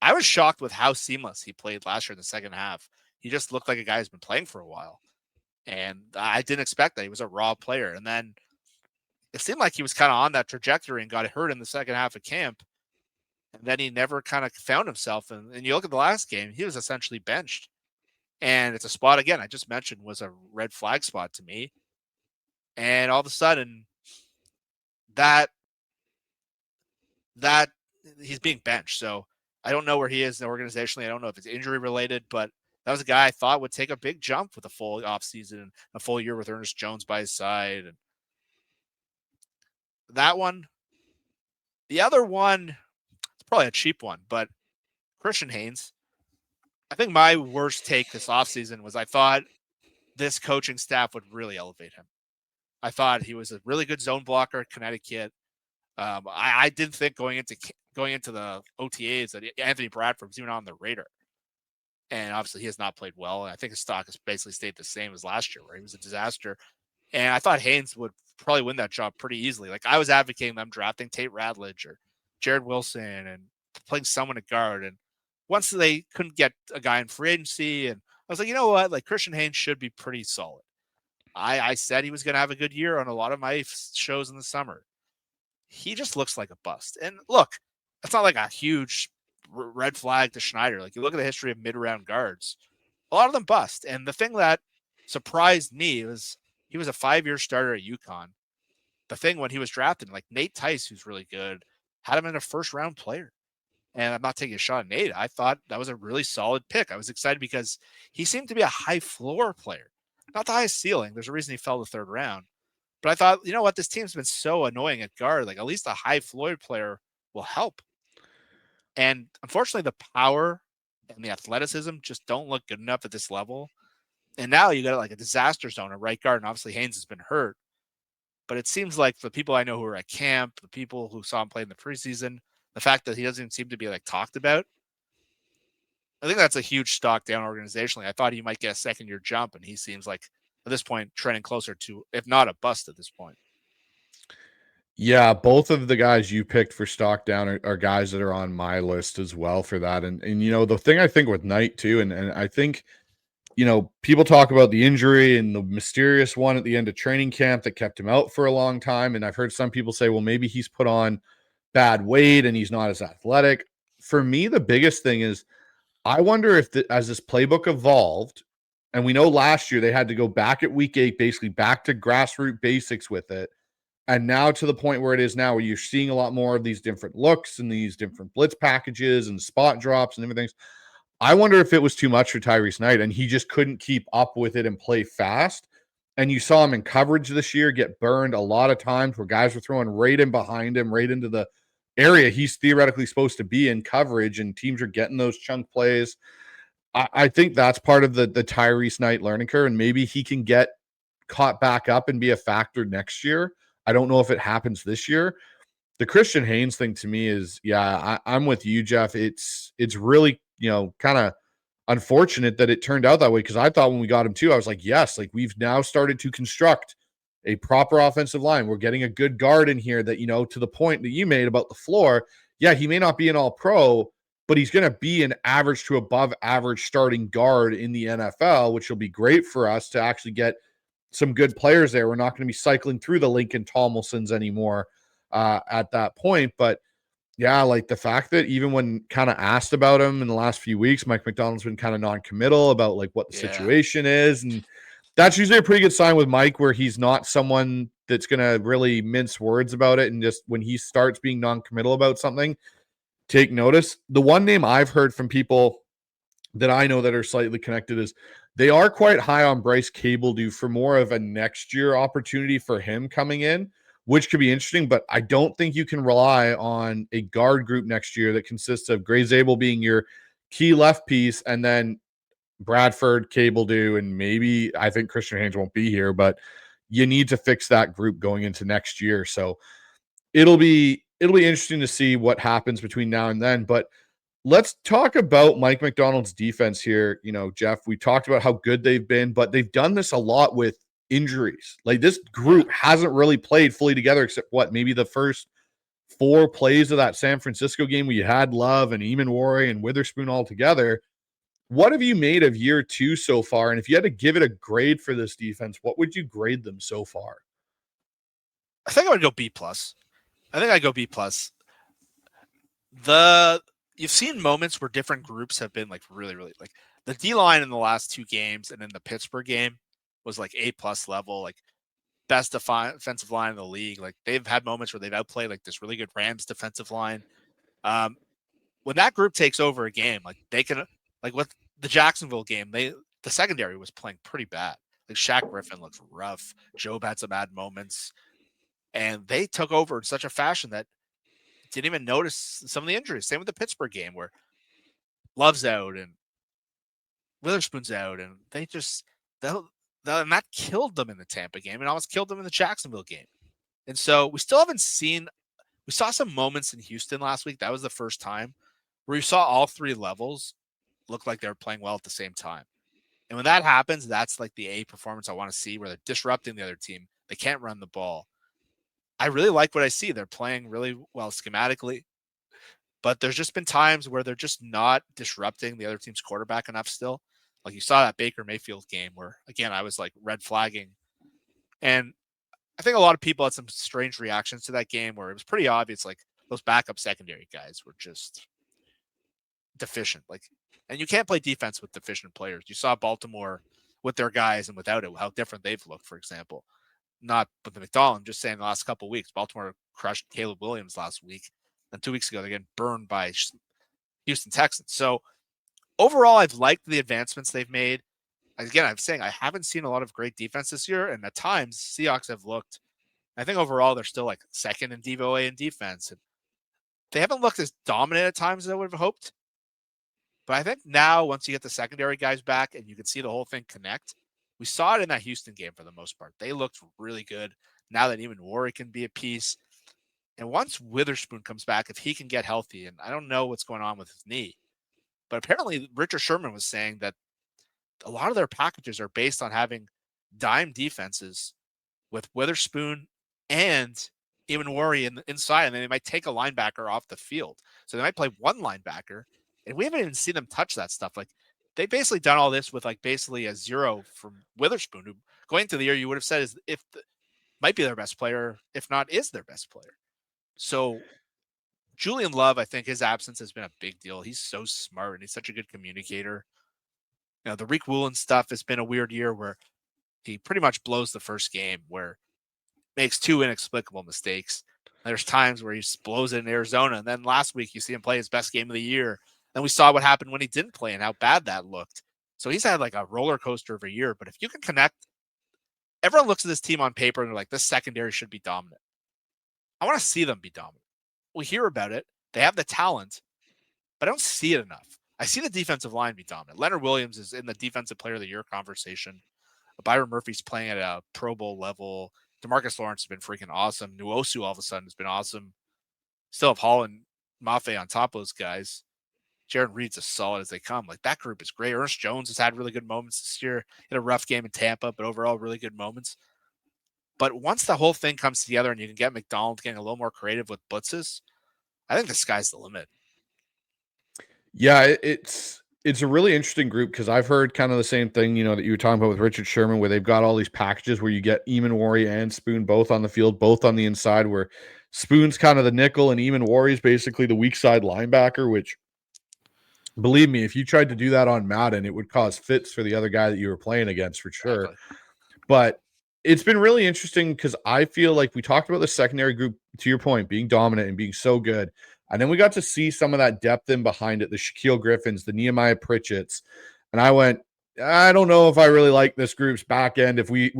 I was shocked with how seamless he played last year in the second half. He just looked like a guy who's been playing for a while. And I didn't expect that. He was a raw player. And then it seemed like he was kind of on that trajectory and got hurt in the second half of camp. And then he never kind of found himself. And you look at the last game, he was essentially benched. And it's a spot, again, I just mentioned was a red flag spot to me. And all of a sudden, that he's being benched. So I don't know where he is organizationally. I don't know if it's injury related, but that was a guy I thought would take a big jump with a full offseason and a full year with Ernest Jones by his side. And that one, the other one, it's probably a cheap one, but Christian Haynes. I think my worst take this offseason was I thought this coaching staff would really elevate him. I thought he was a really good zone blocker at Connecticut. I didn't think going into the OTAs that Anthony Bradford was even on the radar. And obviously he has not played well. I think his stock has basically stayed the same as last year, where he was a disaster. And I thought Haynes would probably win that job pretty easily. Like, I was advocating them drafting Tate Radledge or Jared Wilson and playing someone at guard. And once they couldn't get a guy in free agency, and I was like, you know what? Like, Christian Haynes should be pretty solid. I said he was going to have a good year on a lot of my shows in the summer. He just looks like a bust. And look, that's not like a huge red flag to Schneider. Like, you look at the history of mid-round guards, a lot of them bust. And the thing that surprised me was he was a 5-year starter at UConn. The thing when he was drafted, like Nate Tice, who's really good, had him in a first-round player. And I'm not taking a shot at Nate. I thought that was a really solid pick. I was excited because he seemed to be a high floor player, not the highest ceiling. There's a reason he fell the third round. But I thought, you know what? This team's been so annoying at guard. Like, at least a high floor player will help. And unfortunately, the power and the athleticism just don't look good enough at this level. And now you got like a disaster zone at right guard. And obviously Haynes has been hurt. But it seems like the people I know who are at camp, the people who saw him play in the preseason, the fact that he doesn't seem to be like talked about, I think that's a huge stock down organizationally. I thought he might get a second-year jump, and he seems like at this point trending closer to, if not a bust at this point. Yeah, both of the guys you picked for stock down are guys that are on my list as well for that. And you know, the thing I think with Knight too, and I think, you know, people talk about the injury and the mysterious one at the end of training camp that kept him out for a long time. And I've heard some people say, well, maybe he's put on bad weight and he's not as athletic. For me, the biggest thing is I wonder if as this playbook evolved, and we know last year they had to go back at week 8, basically back to grassroots basics with it. And now to the point where it is now, where you're seeing a lot more of these different looks and these different blitz packages and spot drops and everything. I wonder if it was too much for Tyrese Knight and he just couldn't keep up with it and play fast. And you saw him in coverage this year get burned a lot of times where guys were throwing right in behind him, right into the area he's theoretically supposed to be in coverage, and teams are getting those chunk plays. I think that's part of the Tyrese Knight learning curve, and maybe he can get caught back up and be a factor next year. I don't know if it happens this year. The Christian Haynes thing to me is, yeah, I'm with you, Jeff. It's really, you know, kind of unfortunate that it turned out that way, because I thought when we got him too, I was like, yes, like we've now started to construct a proper offensive line. We're getting a good guard in here that, you know, to the point that you made about the floor. Yeah, he may not be an all-pro, but he's going to be an average to above average starting guard in the NFL, which will be great for us to actually get some good players there. We're not going to be cycling through the Lincoln Tomlinsons anymore at that point. But yeah, like the fact that even when kind of asked about him in the last few weeks, Mike Macdonald's been kind of non-committal about like what the situation is. And that's usually a pretty good sign with Mike, where he's not someone that's going to really mince words about it. And just when he starts being non-committal about something, take notice. The one name I've heard from people that I know that are slightly connected is they are quite high on Bryce Cabledew for more of a next year opportunity for him coming in, which could be interesting. But I don't think you can rely on a guard group next year that consists of Gray Zabel being your key left piece, and then Bradford, Cabledew, and maybe I think Christian Haynes won't be here, but you need to fix that group going into next year. So it'll be interesting to see what happens between now and then. But let's talk about Mike Macdonald's defense here. You know, Jeff, we talked about how good they've been, but they've done this a lot with injuries. Like, this group hasn't really played fully together except maybe the first 4 plays of that San Francisco game where you had Love and Eamon Warray and Witherspoon all together. What have you made of year 2 so far? And if you had to give it a grade for this defense, what would you grade them so far? I think I would go B+. I think I'd go B+. You've seen moments where different groups have been like really, really like the D-line in the last 2 games and in the Pittsburgh game was like A+ level, like best defensive line in the league. Like they've had moments where they've outplayed like this really good Rams defensive line. When that group takes over a game, like they can, like with the Jacksonville game, the secondary was playing pretty bad. Like Shaq Griffin looked rough. Job had some bad moments, and they took over in such a fashion that didn't even notice some of the injuries. Same with the Pittsburgh game where Love's out and Witherspoon's out, and they just and that killed them in the Tampa game and almost killed them in the Jacksonville game. And so we still haven't seen. We saw some moments in Houston last week. That was the first time where you saw all 3 levels look like they were playing well at the same time. And when that happens, that's like the A performance I want to see, where they're disrupting the other team. They can't run the ball. I really like what I see. They're playing really well schematically, but there's just been times where they're just not disrupting the other team's quarterback enough still. Like you saw that Baker Mayfield game where, again, I was like red flagging. And I think a lot of people had some strange reactions to that game where it was pretty obvious, like those backup secondary guys were just deficient. Like, and you can't play defense with deficient players. You saw Baltimore with their guys and without it, how different they've looked, for example. Not with the Macdonald, I'm just saying the last couple of weeks. Baltimore crushed Caleb Williams last week. And 2 weeks ago, they're getting burned by Houston Texans. So overall, I've liked the advancements they've made. Again, I'm saying I haven't seen a lot of great defense this year. And at times, Seahawks have looked, I think overall, they're still like second in DVOA in defense. And they haven't looked as dominant at times as I would have hoped. But I think now, once you get the secondary guys back and you can see the whole thing connect, we saw it in that Houston game for the most part. They looked really good now that even Warwick can be a piece. And once Witherspoon comes back, if he can get healthy, and I don't know what's going on with his knee, but apparently Richard Sherman was saying that a lot of their packages are based on having dime defenses with Witherspoon and even Worry inside, and then they might take a linebacker off the field. So they might play one linebacker, and we haven't even seen them touch that stuff. Like they basically done all this with like basically a 0 from Witherspoon, who going into the year you would have said is might be their best player, if not is their best player. So Julian Love, I think his absence has been a big deal. He's so smart and he's such a good communicator. You know, the Rick Woolen stuff has been a weird year where he pretty much blows the first game, where makes 2 inexplicable mistakes. There's times where he just blows it in Arizona. And then last week you see him play his best game of the year. Then we saw what happened when he didn't play and how bad that looked. So he's had like a roller coaster of a year. But if you can connect, everyone looks at this team on paper and they're like, this secondary should be dominant. I want to see them be dominant. We hear about it. They have the talent, but I don't see it enough. I see the defensive line be dominant. Leonard Williams is in the defensive player of the year conversation. Byron Murphy's playing at a Pro Bowl level. DeMarcus Lawrence has been freaking awesome. Nuosu all of a sudden has been awesome. Still have Hall and Mafe on top of those guys. Jaron Reed's as solid as they come. Like that group is great. Ernest Jones has had really good moments this year. He had a rough game in Tampa, but overall really good moments. But once the whole thing comes together and you can get Macdonald getting a little more creative with blitzes, I think the sky's the limit. Yeah, it's a really interesting group because I've heard kind of the same thing, you know, that you were talking about with Richard Sherman, where they've got all these packages where you get Eamon Warry and Spoon both on the field, both on the inside, where Spoon's kind of the nickel and Eamon Warry's basically the weak side linebacker, which, believe me, if you tried to do that on Madden, it would cause fits for the other guy that you were playing against for sure. Exactly. But it's been really interesting because I feel like we talked about the secondary group, to your point, being dominant and being so good. And then we got to see some of that depth in behind it, the Shaquille Griffins, the Nehemiah Pritchetts. And I went, I don't know if I really like this group's back end. If we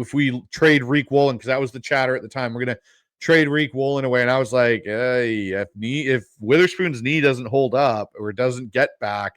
trade Reek Woolen, because that was the chatter at the time, we're going to trade Reek Woolen away. And I was like, hey, if Witherspoon's knee doesn't hold up or doesn't get back,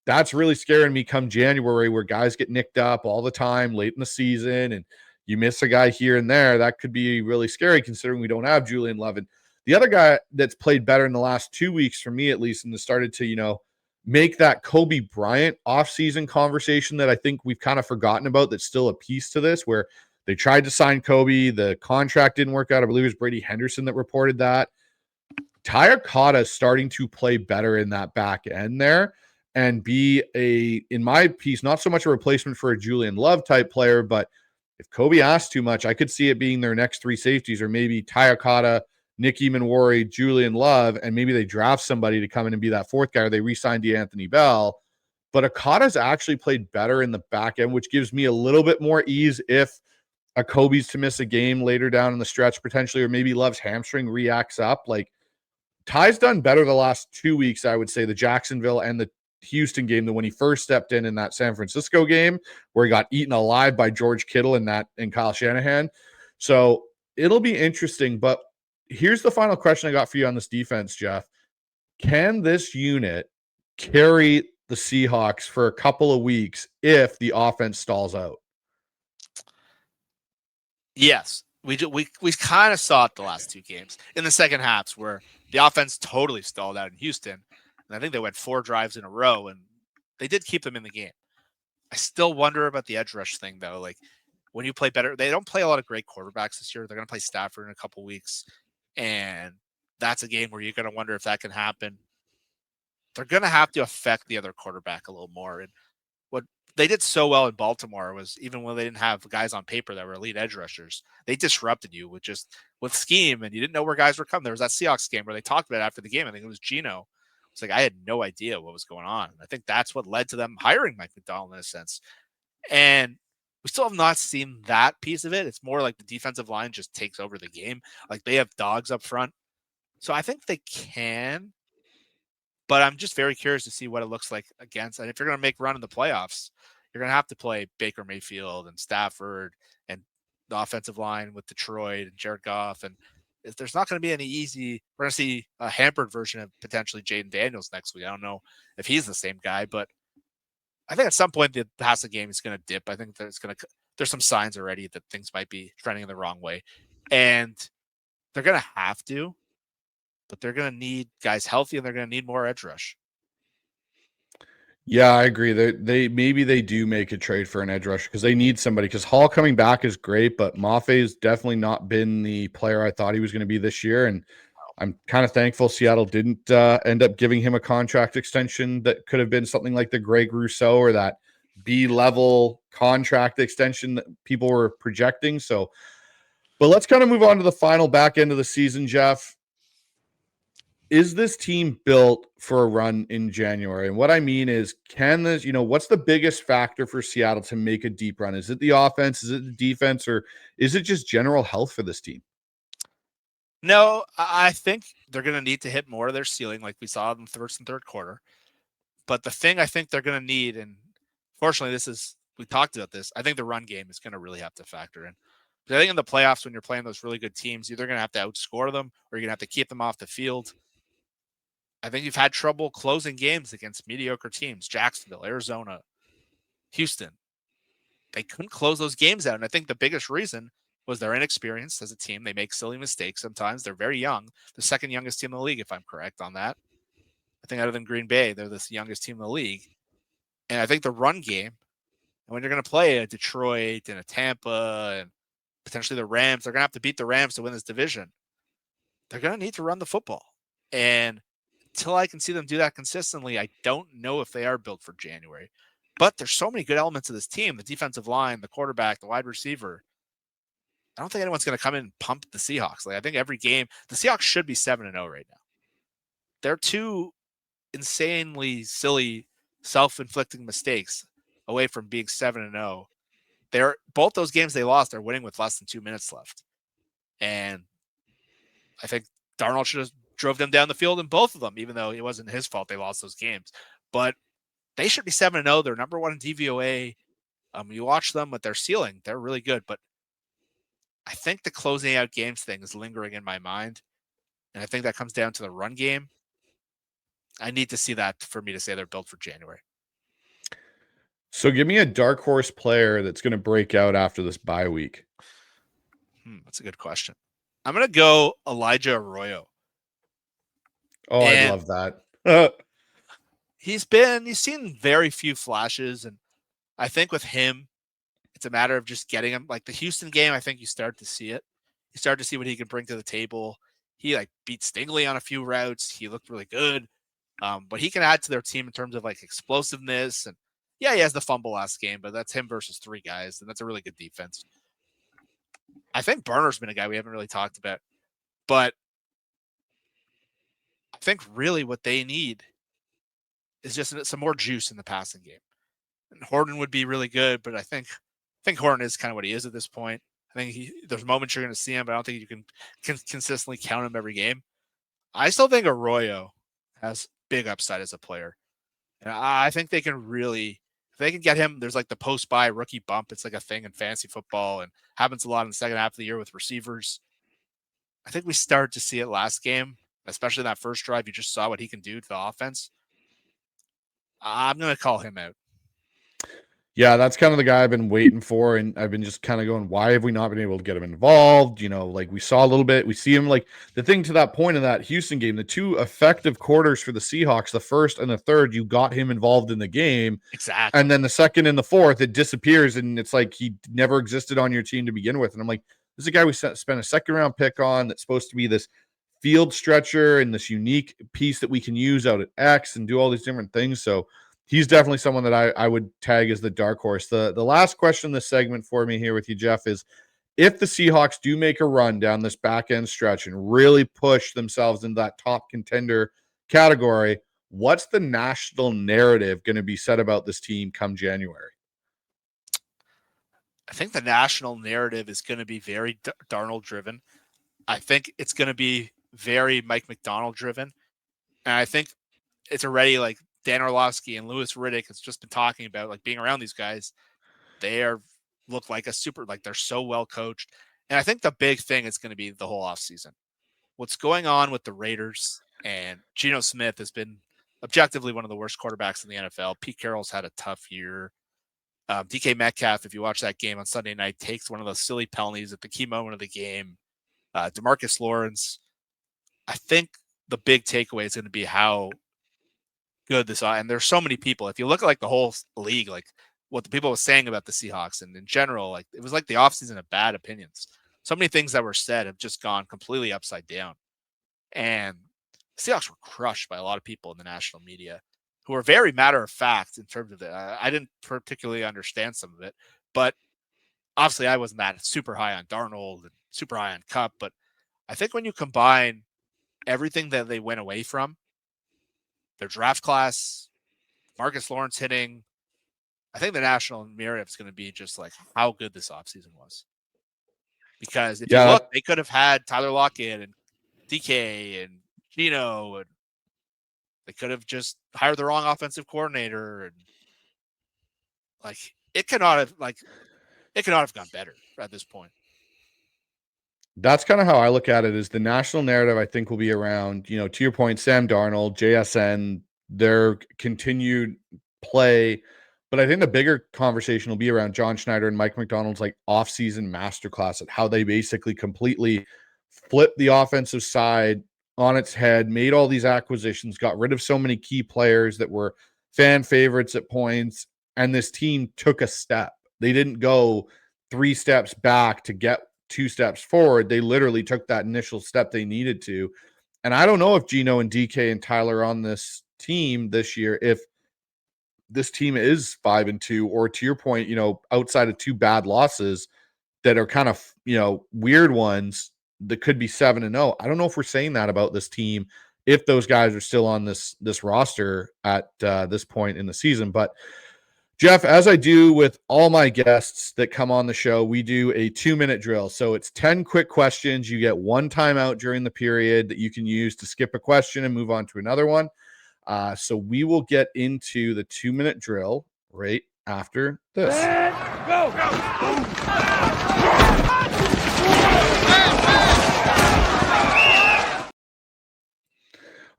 that's really scaring me come January, where guys get nicked up all the time late in the season and you miss a guy here and there. That could be really scary considering we don't have Julian Love. And the other guy that's played better in the last 2 weeks, for me at least, and has started to, you know, make that Kobe Bryant offseason conversation that I think we've kind of forgotten about, that's still a piece to this, where they tried to sign Kobe. The contract didn't work out. I believe it was Brady Henderson that reported that. Tyre Cotta is starting to play better in that back end there. and be in my piece, not so much a replacement for a Julian Love type player, but if Kobe asks too much, I could see it being their next three safeties, or maybe Ty Okada, Nick Emanwari, Julian Love, and maybe they draft somebody to come in and be that fourth guy, or they re-sign DeAnthony Bell. But Okada's actually played better in the back end, which gives me a little bit more ease if a Kobe's to miss a game later down in the stretch potentially, or maybe Love's hamstring reacts up. Like, Ty's done better the last 2 weeks, I would say, the Jacksonville and the Houston game than when he first stepped in that San Francisco game where he got eaten alive by George Kittle and Kyle Shanahan. So it'll be interesting. But here's the final question I got for you on this defense, Jeff. Can this unit carry the Seahawks for a couple of weeks if the offense stalls out? Yes. We kind of saw it the last two games in the second halves where the offense totally stalled out in Houston. And I think they went 4 drives in a row, and they did keep them in the game. I still wonder about the edge rush thing, though. Like, when you play better, they don't play a lot of great quarterbacks this year. They're going to play Stafford in a couple weeks, and that's a game where you're going to wonder if that can happen. They're going to have to affect the other quarterback a little more. And what they did so well in Baltimore was, even when they didn't have guys on paper that were elite edge rushers, they disrupted you with scheme, and you didn't know where guys were coming. There was that Seahawks game where they talked about it after the game. I think it was Gino. It's like, I had no idea what was going on. I think that's what led to them hiring Mike Macdonald in a sense. And we still have not seen that piece of it. It's more like the defensive line just takes over the game. Like, they have dogs up front. So I think they can, but I'm just very curious to see what it looks like against. And if you're going to make run in the playoffs, you're going to have to play Baker Mayfield and Stafford and the offensive line with Detroit and Jared Goff. And if there's not going to be any easy, we're going to see a hampered version of potentially Jaden Daniels next week. I don't know if he's the same guy, but I think at some point the passing game is going to dip. I think there's some signs already that things might be trending in the wrong way, and they're going to have to, but they're going to need guys healthy, and they're going to need more edge rush. Yeah, I agree. Maybe they do make a trade for an edge rusher because they need somebody. Because Hall coming back is great, but Maffei's definitely not been the player I thought he was going to be this year. And I'm kind of thankful Seattle didn't end up giving him a contract extension that could have been something like the Greg Rousseau or that B-level contract extension that people were projecting. So, but let's kind of move on to the final back end of the season, Jeff. Is this team built for a run in January? And what I mean is, what's the biggest factor for Seattle to make a deep run? Is it the offense? Is it the defense? Or is it just general health for this team? No, I think they're going to need to hit more of their ceiling like we saw in the first and third quarter. But the thing I think they're going to need, and fortunately we talked about this, I think the run game is going to really have to factor in. But I think in the playoffs, when you're playing those really good teams, you're either going to have to outscore them or you're going to have to keep them off the field. I think you've had trouble closing games against mediocre teams, Jacksonville, Arizona, Houston. They couldn't close those games out. And I think the biggest reason was their inexperience as a team. They make silly mistakes sometimes. They're very young, the second youngest team in the league, if I'm correct on that. I think other than Green Bay, they're the youngest team in the league. And I think the run game, when you're going to play a Detroit and a Tampa and potentially the Rams, they're going to have to beat the Rams to win this division. They're going to need to run the football. And until I can see them do that consistently, I don't know if they are built for January. But there's so many good elements of this team, the defensive line, the quarterback, the wide receiver. I don't think anyone's going to come in and pump the Seahawks. Like, I think every game, the Seahawks should be 7-0 right now. They're two insanely silly, self-inflicting mistakes away from being 7-0. They're both those games they lost are winning with less than 2 minutes left. And I think Darnold should have drove them down the field in both of them, even though it wasn't his fault they lost those games. But they should be 7-0. They're number one in DVOA. You watch them with their ceiling, they're really good. But I think the closing out games thing is lingering in my mind. And I think that comes down to the run game. I need to see that for me to say they're built for January. So give me a dark horse player that's going to break out after this bye week. That's a good question. I'm going to go Elijah Arroyo. Oh, I'd love that. He's seen very few flashes. And I think with him, it's a matter of just getting him. Like the Houston game, I think you start to see it. You start to see what he can bring to the table. He beat Stingley on a few routes. He looked really good. But he can add to their team in terms of like explosiveness. And yeah, he has the fumble last game, but that's him versus 3 guys, and that's a really good defense. I think Burner's been a guy we haven't really talked about, but I think really what they need is just some more juice in the passing game. And Horton would be really good, but I think Horton is kind of what he is at this point. I think there's moments you're going to see him, but I don't think you can consistently count him every game. I still think Arroyo has big upside as a player. And I think they can really, if they can get him, there's like the post-buy rookie bump. It's like a thing in fantasy football and happens a lot in the second half of the year with receivers. I think we started to see it last game, especially in that first drive. You just saw what he can do to the offense. I'm going to call him out. Yeah, that's kind of the guy I've been waiting for, and I've been just kind of going, why have we not been able to get him involved? Like we saw a little bit. We see him, like the thing to that point in that Houston game, the 2 effective quarters for the Seahawks, the first and the third, you got him involved in the game. Exactly. And then the second and the fourth, it disappears, and it's like he never existed on your team to begin with. And I'm like, this is a guy we spent a second-round pick on that's supposed to be this field stretcher and this unique piece that we can use out at X and do all these different things. So he's definitely someone that I would tag as the dark horse. The last question in this segment for me here with you, Jeff, is if the Seahawks do make a run down this back end stretch and really push themselves into that top contender category, what's the national narrative going to be said about this team come January? I think the national narrative is going to be very Darnold driven. I think it's going to be very Mike Macdonald driven. And I think it's already like Dan Orlovsky and Louis Riddick has just been talking about like being around these guys. They look like they're so well coached. And I think the big thing is going to be the whole offseason. What's going on with the Raiders, and Geno Smith has been objectively one of the worst quarterbacks in the NFL. Pete Carroll's had a tough year. DK Metcalf, if you watch that game on Sunday night, takes one of those silly penalties at the key moment of the game. DeMarcus Lawrence. I think the big takeaway is going to be how good this are. And there's so many people. If you look at like the whole league, like what the people were saying about the Seahawks and in general, like it was like the offseason of bad opinions. So many things that were said have just gone completely upside down. And the Seahawks were crushed by a lot of people in the national media who are very matter of fact in terms of it. I didn't particularly understand some of it, but obviously I wasn't that super high on Darnold and super high on Kupp. But I think when you combine everything that they went away from, their draft class, Marcus Lawrence hitting, I think the national narrative is going to be just like how good this offseason was. Because if you look, they could have had Tyler Lockett and DK and Geno, and they could have just hired the wrong offensive coordinator, and like it cannot have gone better at this point. That's kind of how I look at it. Is the national narrative I think will be around, to your point, Sam Darnold, JSN, their continued play. But I think the bigger conversation will be around John Schneider and Mike Macdonald's like offseason masterclass at how they basically completely flipped the offensive side on its head, made all these acquisitions, got rid of so many key players that were fan favorites at points, and this team took a step. They didn't go 3 steps back to get 2 steps forward. They literally took that initial step they needed to. And I don't know if Geno and DK and Tyler on this team this year, if this team is 5-2, or to your point, outside of 2 bad losses that are kind of, weird ones that could be 7-0. I don't know if we're saying that about this team, if those guys are still on this roster at this point in the season. But Jeff, as I do with all my guests that come on the show, we do a 2-minute drill. So it's 10 quick questions. You get 1 timeout during the period that you can use to skip a question and move on to another one. So we will get into the 2-minute drill right after this. Go!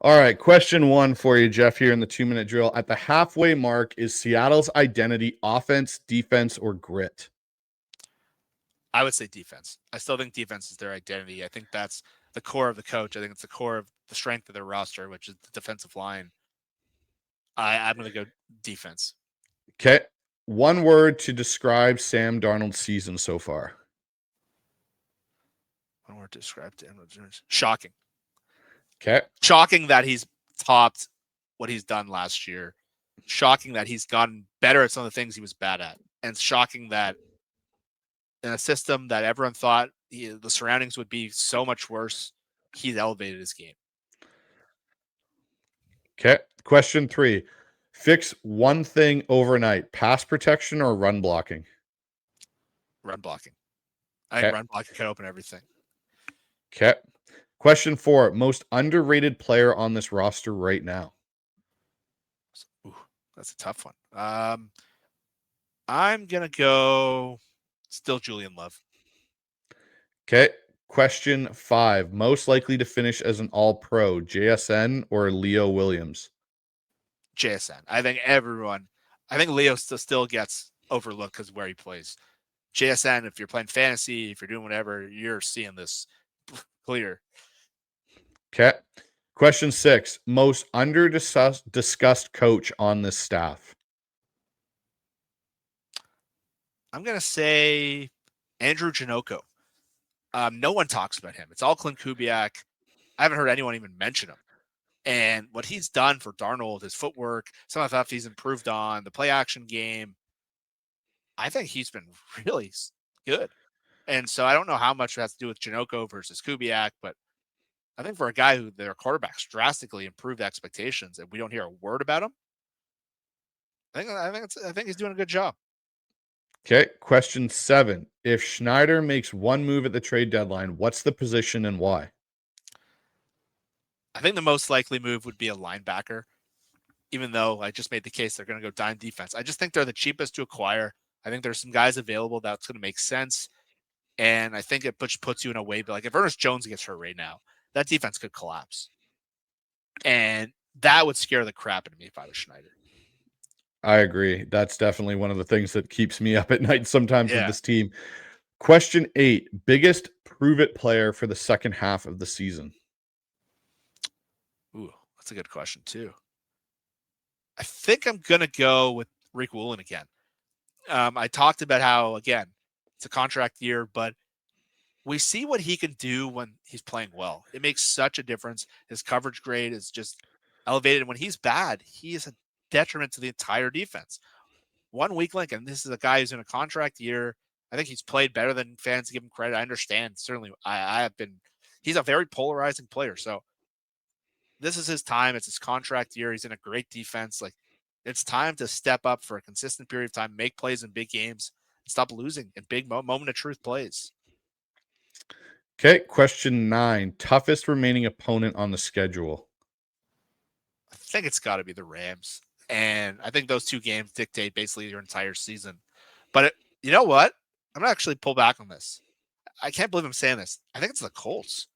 All right, question 1 for you, Jeff, here in the 2-minute drill. At the halfway mark, is Seattle's identity offense, defense, or grit? I would say defense. I still think defense is their identity. I think that's the core of the coach. I think it's the core of the strength of their roster, which is the defensive line. I'm going to go defense. Okay. 1 word to describe Sam Darnold's season so far. 1 word to describe Darnold. Shocking. Okay. Shocking that he's topped what he's done last year. Shocking that he's gotten better at some of the things he was bad at. And it's shocking that in a system that everyone thought the surroundings would be so much worse, he's elevated his game. Okay. Question 3. Fix one thing overnight: pass protection or run blocking? Run blocking. I think Okay. run blocking can open everything. Okay. Question 4. Most underrated player on this roster right now? Ooh, that's a tough one. I'm going to go still Julian Love. Okay. Question 5. Most likely to finish as an all-pro: JSN or Leo Williams? JSN. I think Leo still gets overlooked because of where he plays. JSN, if you're playing fantasy, if you're doing whatever, you're seeing this clear. Okay. Question 6. Most discussed coach on this staff? I'm going to say Andrew Janoko. No one talks about him. It's all Klint Kubiak. I haven't heard anyone even mention him. And what he's done for Darnold, his footwork, some of the stuff he's improved on, the play action game, I think he's been really good. And so I don't know how much it has to do with Janoko versus Kubiak, but I think for a guy who their quarterbacks drastically improved expectations and we don't hear a word about him, I think he's doing a good job. Okay. Question 7. If Schneider makes one move at the trade deadline, what's the position and why? I think the most likely move would be a linebacker, even though I just made the case they're going to go dime defense. I just think they're the cheapest to acquire. I think there's some guys available that's going to make sense. And I think it puts you in a way, but like if Ernest Jones gets hurt right now, that defense could collapse. And that would scare the crap out of me if I was Schneider. I agree. That's definitely one of the things that keeps me up at night sometimes with Yeah. this team. Question 8. Biggest prove it player for the second half of the season? Ooh, that's a good question too. I think I'm going to go with Rick Woolen again. I talked about how, again, it's a contract year, but we see what he can do when he's playing well. It makes such a difference. His coverage grade is just elevated. And when he's bad, he is a detriment to the entire defense. One weak link, and this is a guy who's in a contract year. I think he's played better than fans give him credit. I understand. Certainly, I have been. He's a very polarizing player. So this is his time. It's his contract year. He's in a great defense. Like it's time to step up for a consistent period of time, make plays in big games, and stop losing in big moment of truth plays. Okay. Question 9. Toughest remaining opponent on the schedule? I think it's got to be the Rams. And I think those two games dictate basically your entire season. But you know what? I'm going to actually pull back on this. I can't believe I'm saying this. I think it's the Colts.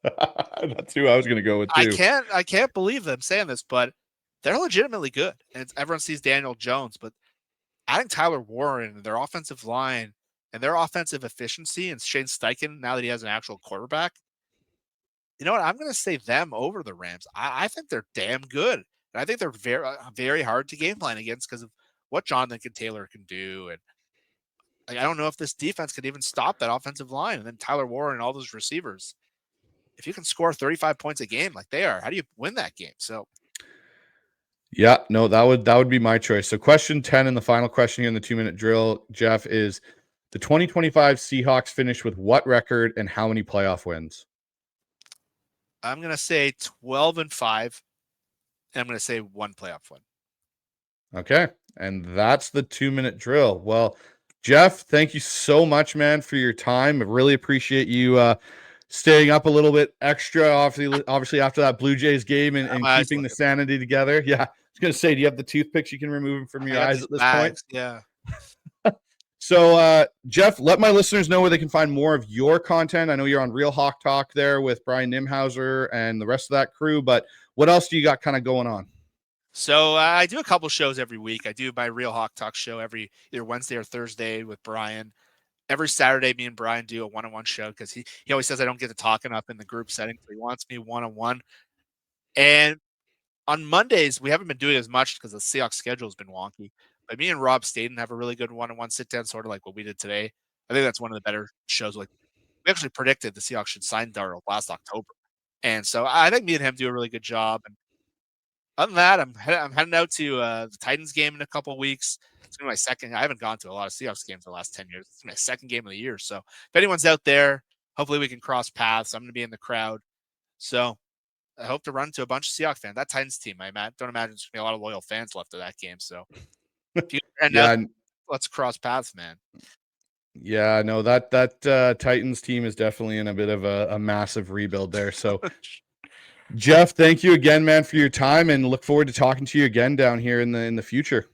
That's who I was going to go with too. I can't believe them saying this, but they're legitimately good. And everyone sees Daniel Jones, but adding Tyler Warren and their offensive line and their offensive efficiency and Shane Steichen, now that he has an actual quarterback, you know what? I'm going to say them over the Rams. I think they're damn good. And I think they're very, very hard to game plan against because of what Jonathan Taylor can do. And like, I don't know if this defense could even stop that offensive line. And then Tyler Warren and all those receivers. If you can score 35 points a game like they are, how do you win that game? So, yeah, no, that would be my choice. So question 10 and the final question here in the 2-minute drill, Jeff, is the 2025 Seahawks finished with what record and how many playoff wins? I'm going to say 12-5. And I'm going to say one playoff win. Okay. And that's the 2-minute drill. Well, Jeff, thank you so much, man, for your time. I really appreciate you staying up a little bit extra, obviously after that Blue Jays game and keeping the sanity together. Yeah. I was going to say, do you have the toothpicks you can remove them from your eyes at this point? Yeah. So, Jeff, let my listeners know where they can find more of your content. I know you're on Real Hawk Talk there with Brian Nimhauser and the rest of that crew, but what else do you got kind of going on? So I do a couple shows every week. I do my Real Hawk Talk show every either Wednesday or Thursday with Brian. Every Saturday, me and Brian do a one-on-one show because he always says I don't get to talk enough in the group setting, so he wants me one-on-one. And on Mondays, we haven't been doing as much because the Seahawks schedule has been wonky. But me and Rob Staten have a really good one-on-one sit-down, sort of like what we did today. I think that's one of the better shows. Like we actually predicted the Seahawks should sign Darnold last October, and so I think me and him do a really good job. And other than that, I'm heading out to the Titans game in a couple of weeks. It's gonna be my second. I haven't gone to a lot of Seahawks games in the last 10 years. It's my second game of the year. So if anyone's out there, hopefully we can cross paths. I'm gonna be in the crowd. So I hope to run into a bunch of Seahawks fans. That Titans team, don't imagine there's gonna be a lot of loyal fans left of that game. So if you end up, let's cross paths, man. Yeah, no, that Titans team is definitely in a bit of a massive rebuild there. So Jeff, thank you again, man, for your time, and look forward to talking to you again down here in the future.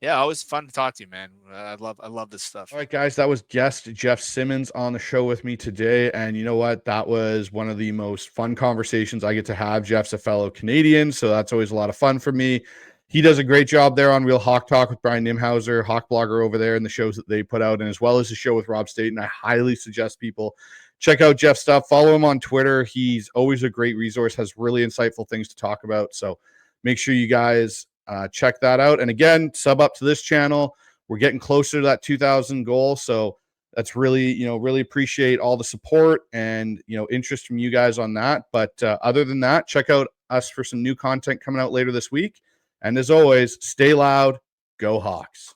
Yeah, always fun to talk to you, man. I love this stuff. All right, guys, that was guest Jeff Simmons on the show with me today. And you know what? That was one of the most fun conversations I get to have. Jeff's a fellow Canadian, so that's always a lot of fun for me. He does a great job there on Real Hawk Talk with Brian Nimhauser, Hawk Blogger over there, and the shows that they put out, and as well as the show with Rob Staten. I highly suggest people check out Jeff's stuff. Follow him on Twitter. He's always a great resource, has really insightful things to talk about. So make sure you guys check that out. And again, sub up to this channel. We're getting closer to that 2,000 goal. So that's really, really appreciate all the support and, interest from you guys on that. But other than that, check out us for some new content coming out later this week. And as always, stay loud, go Hawks.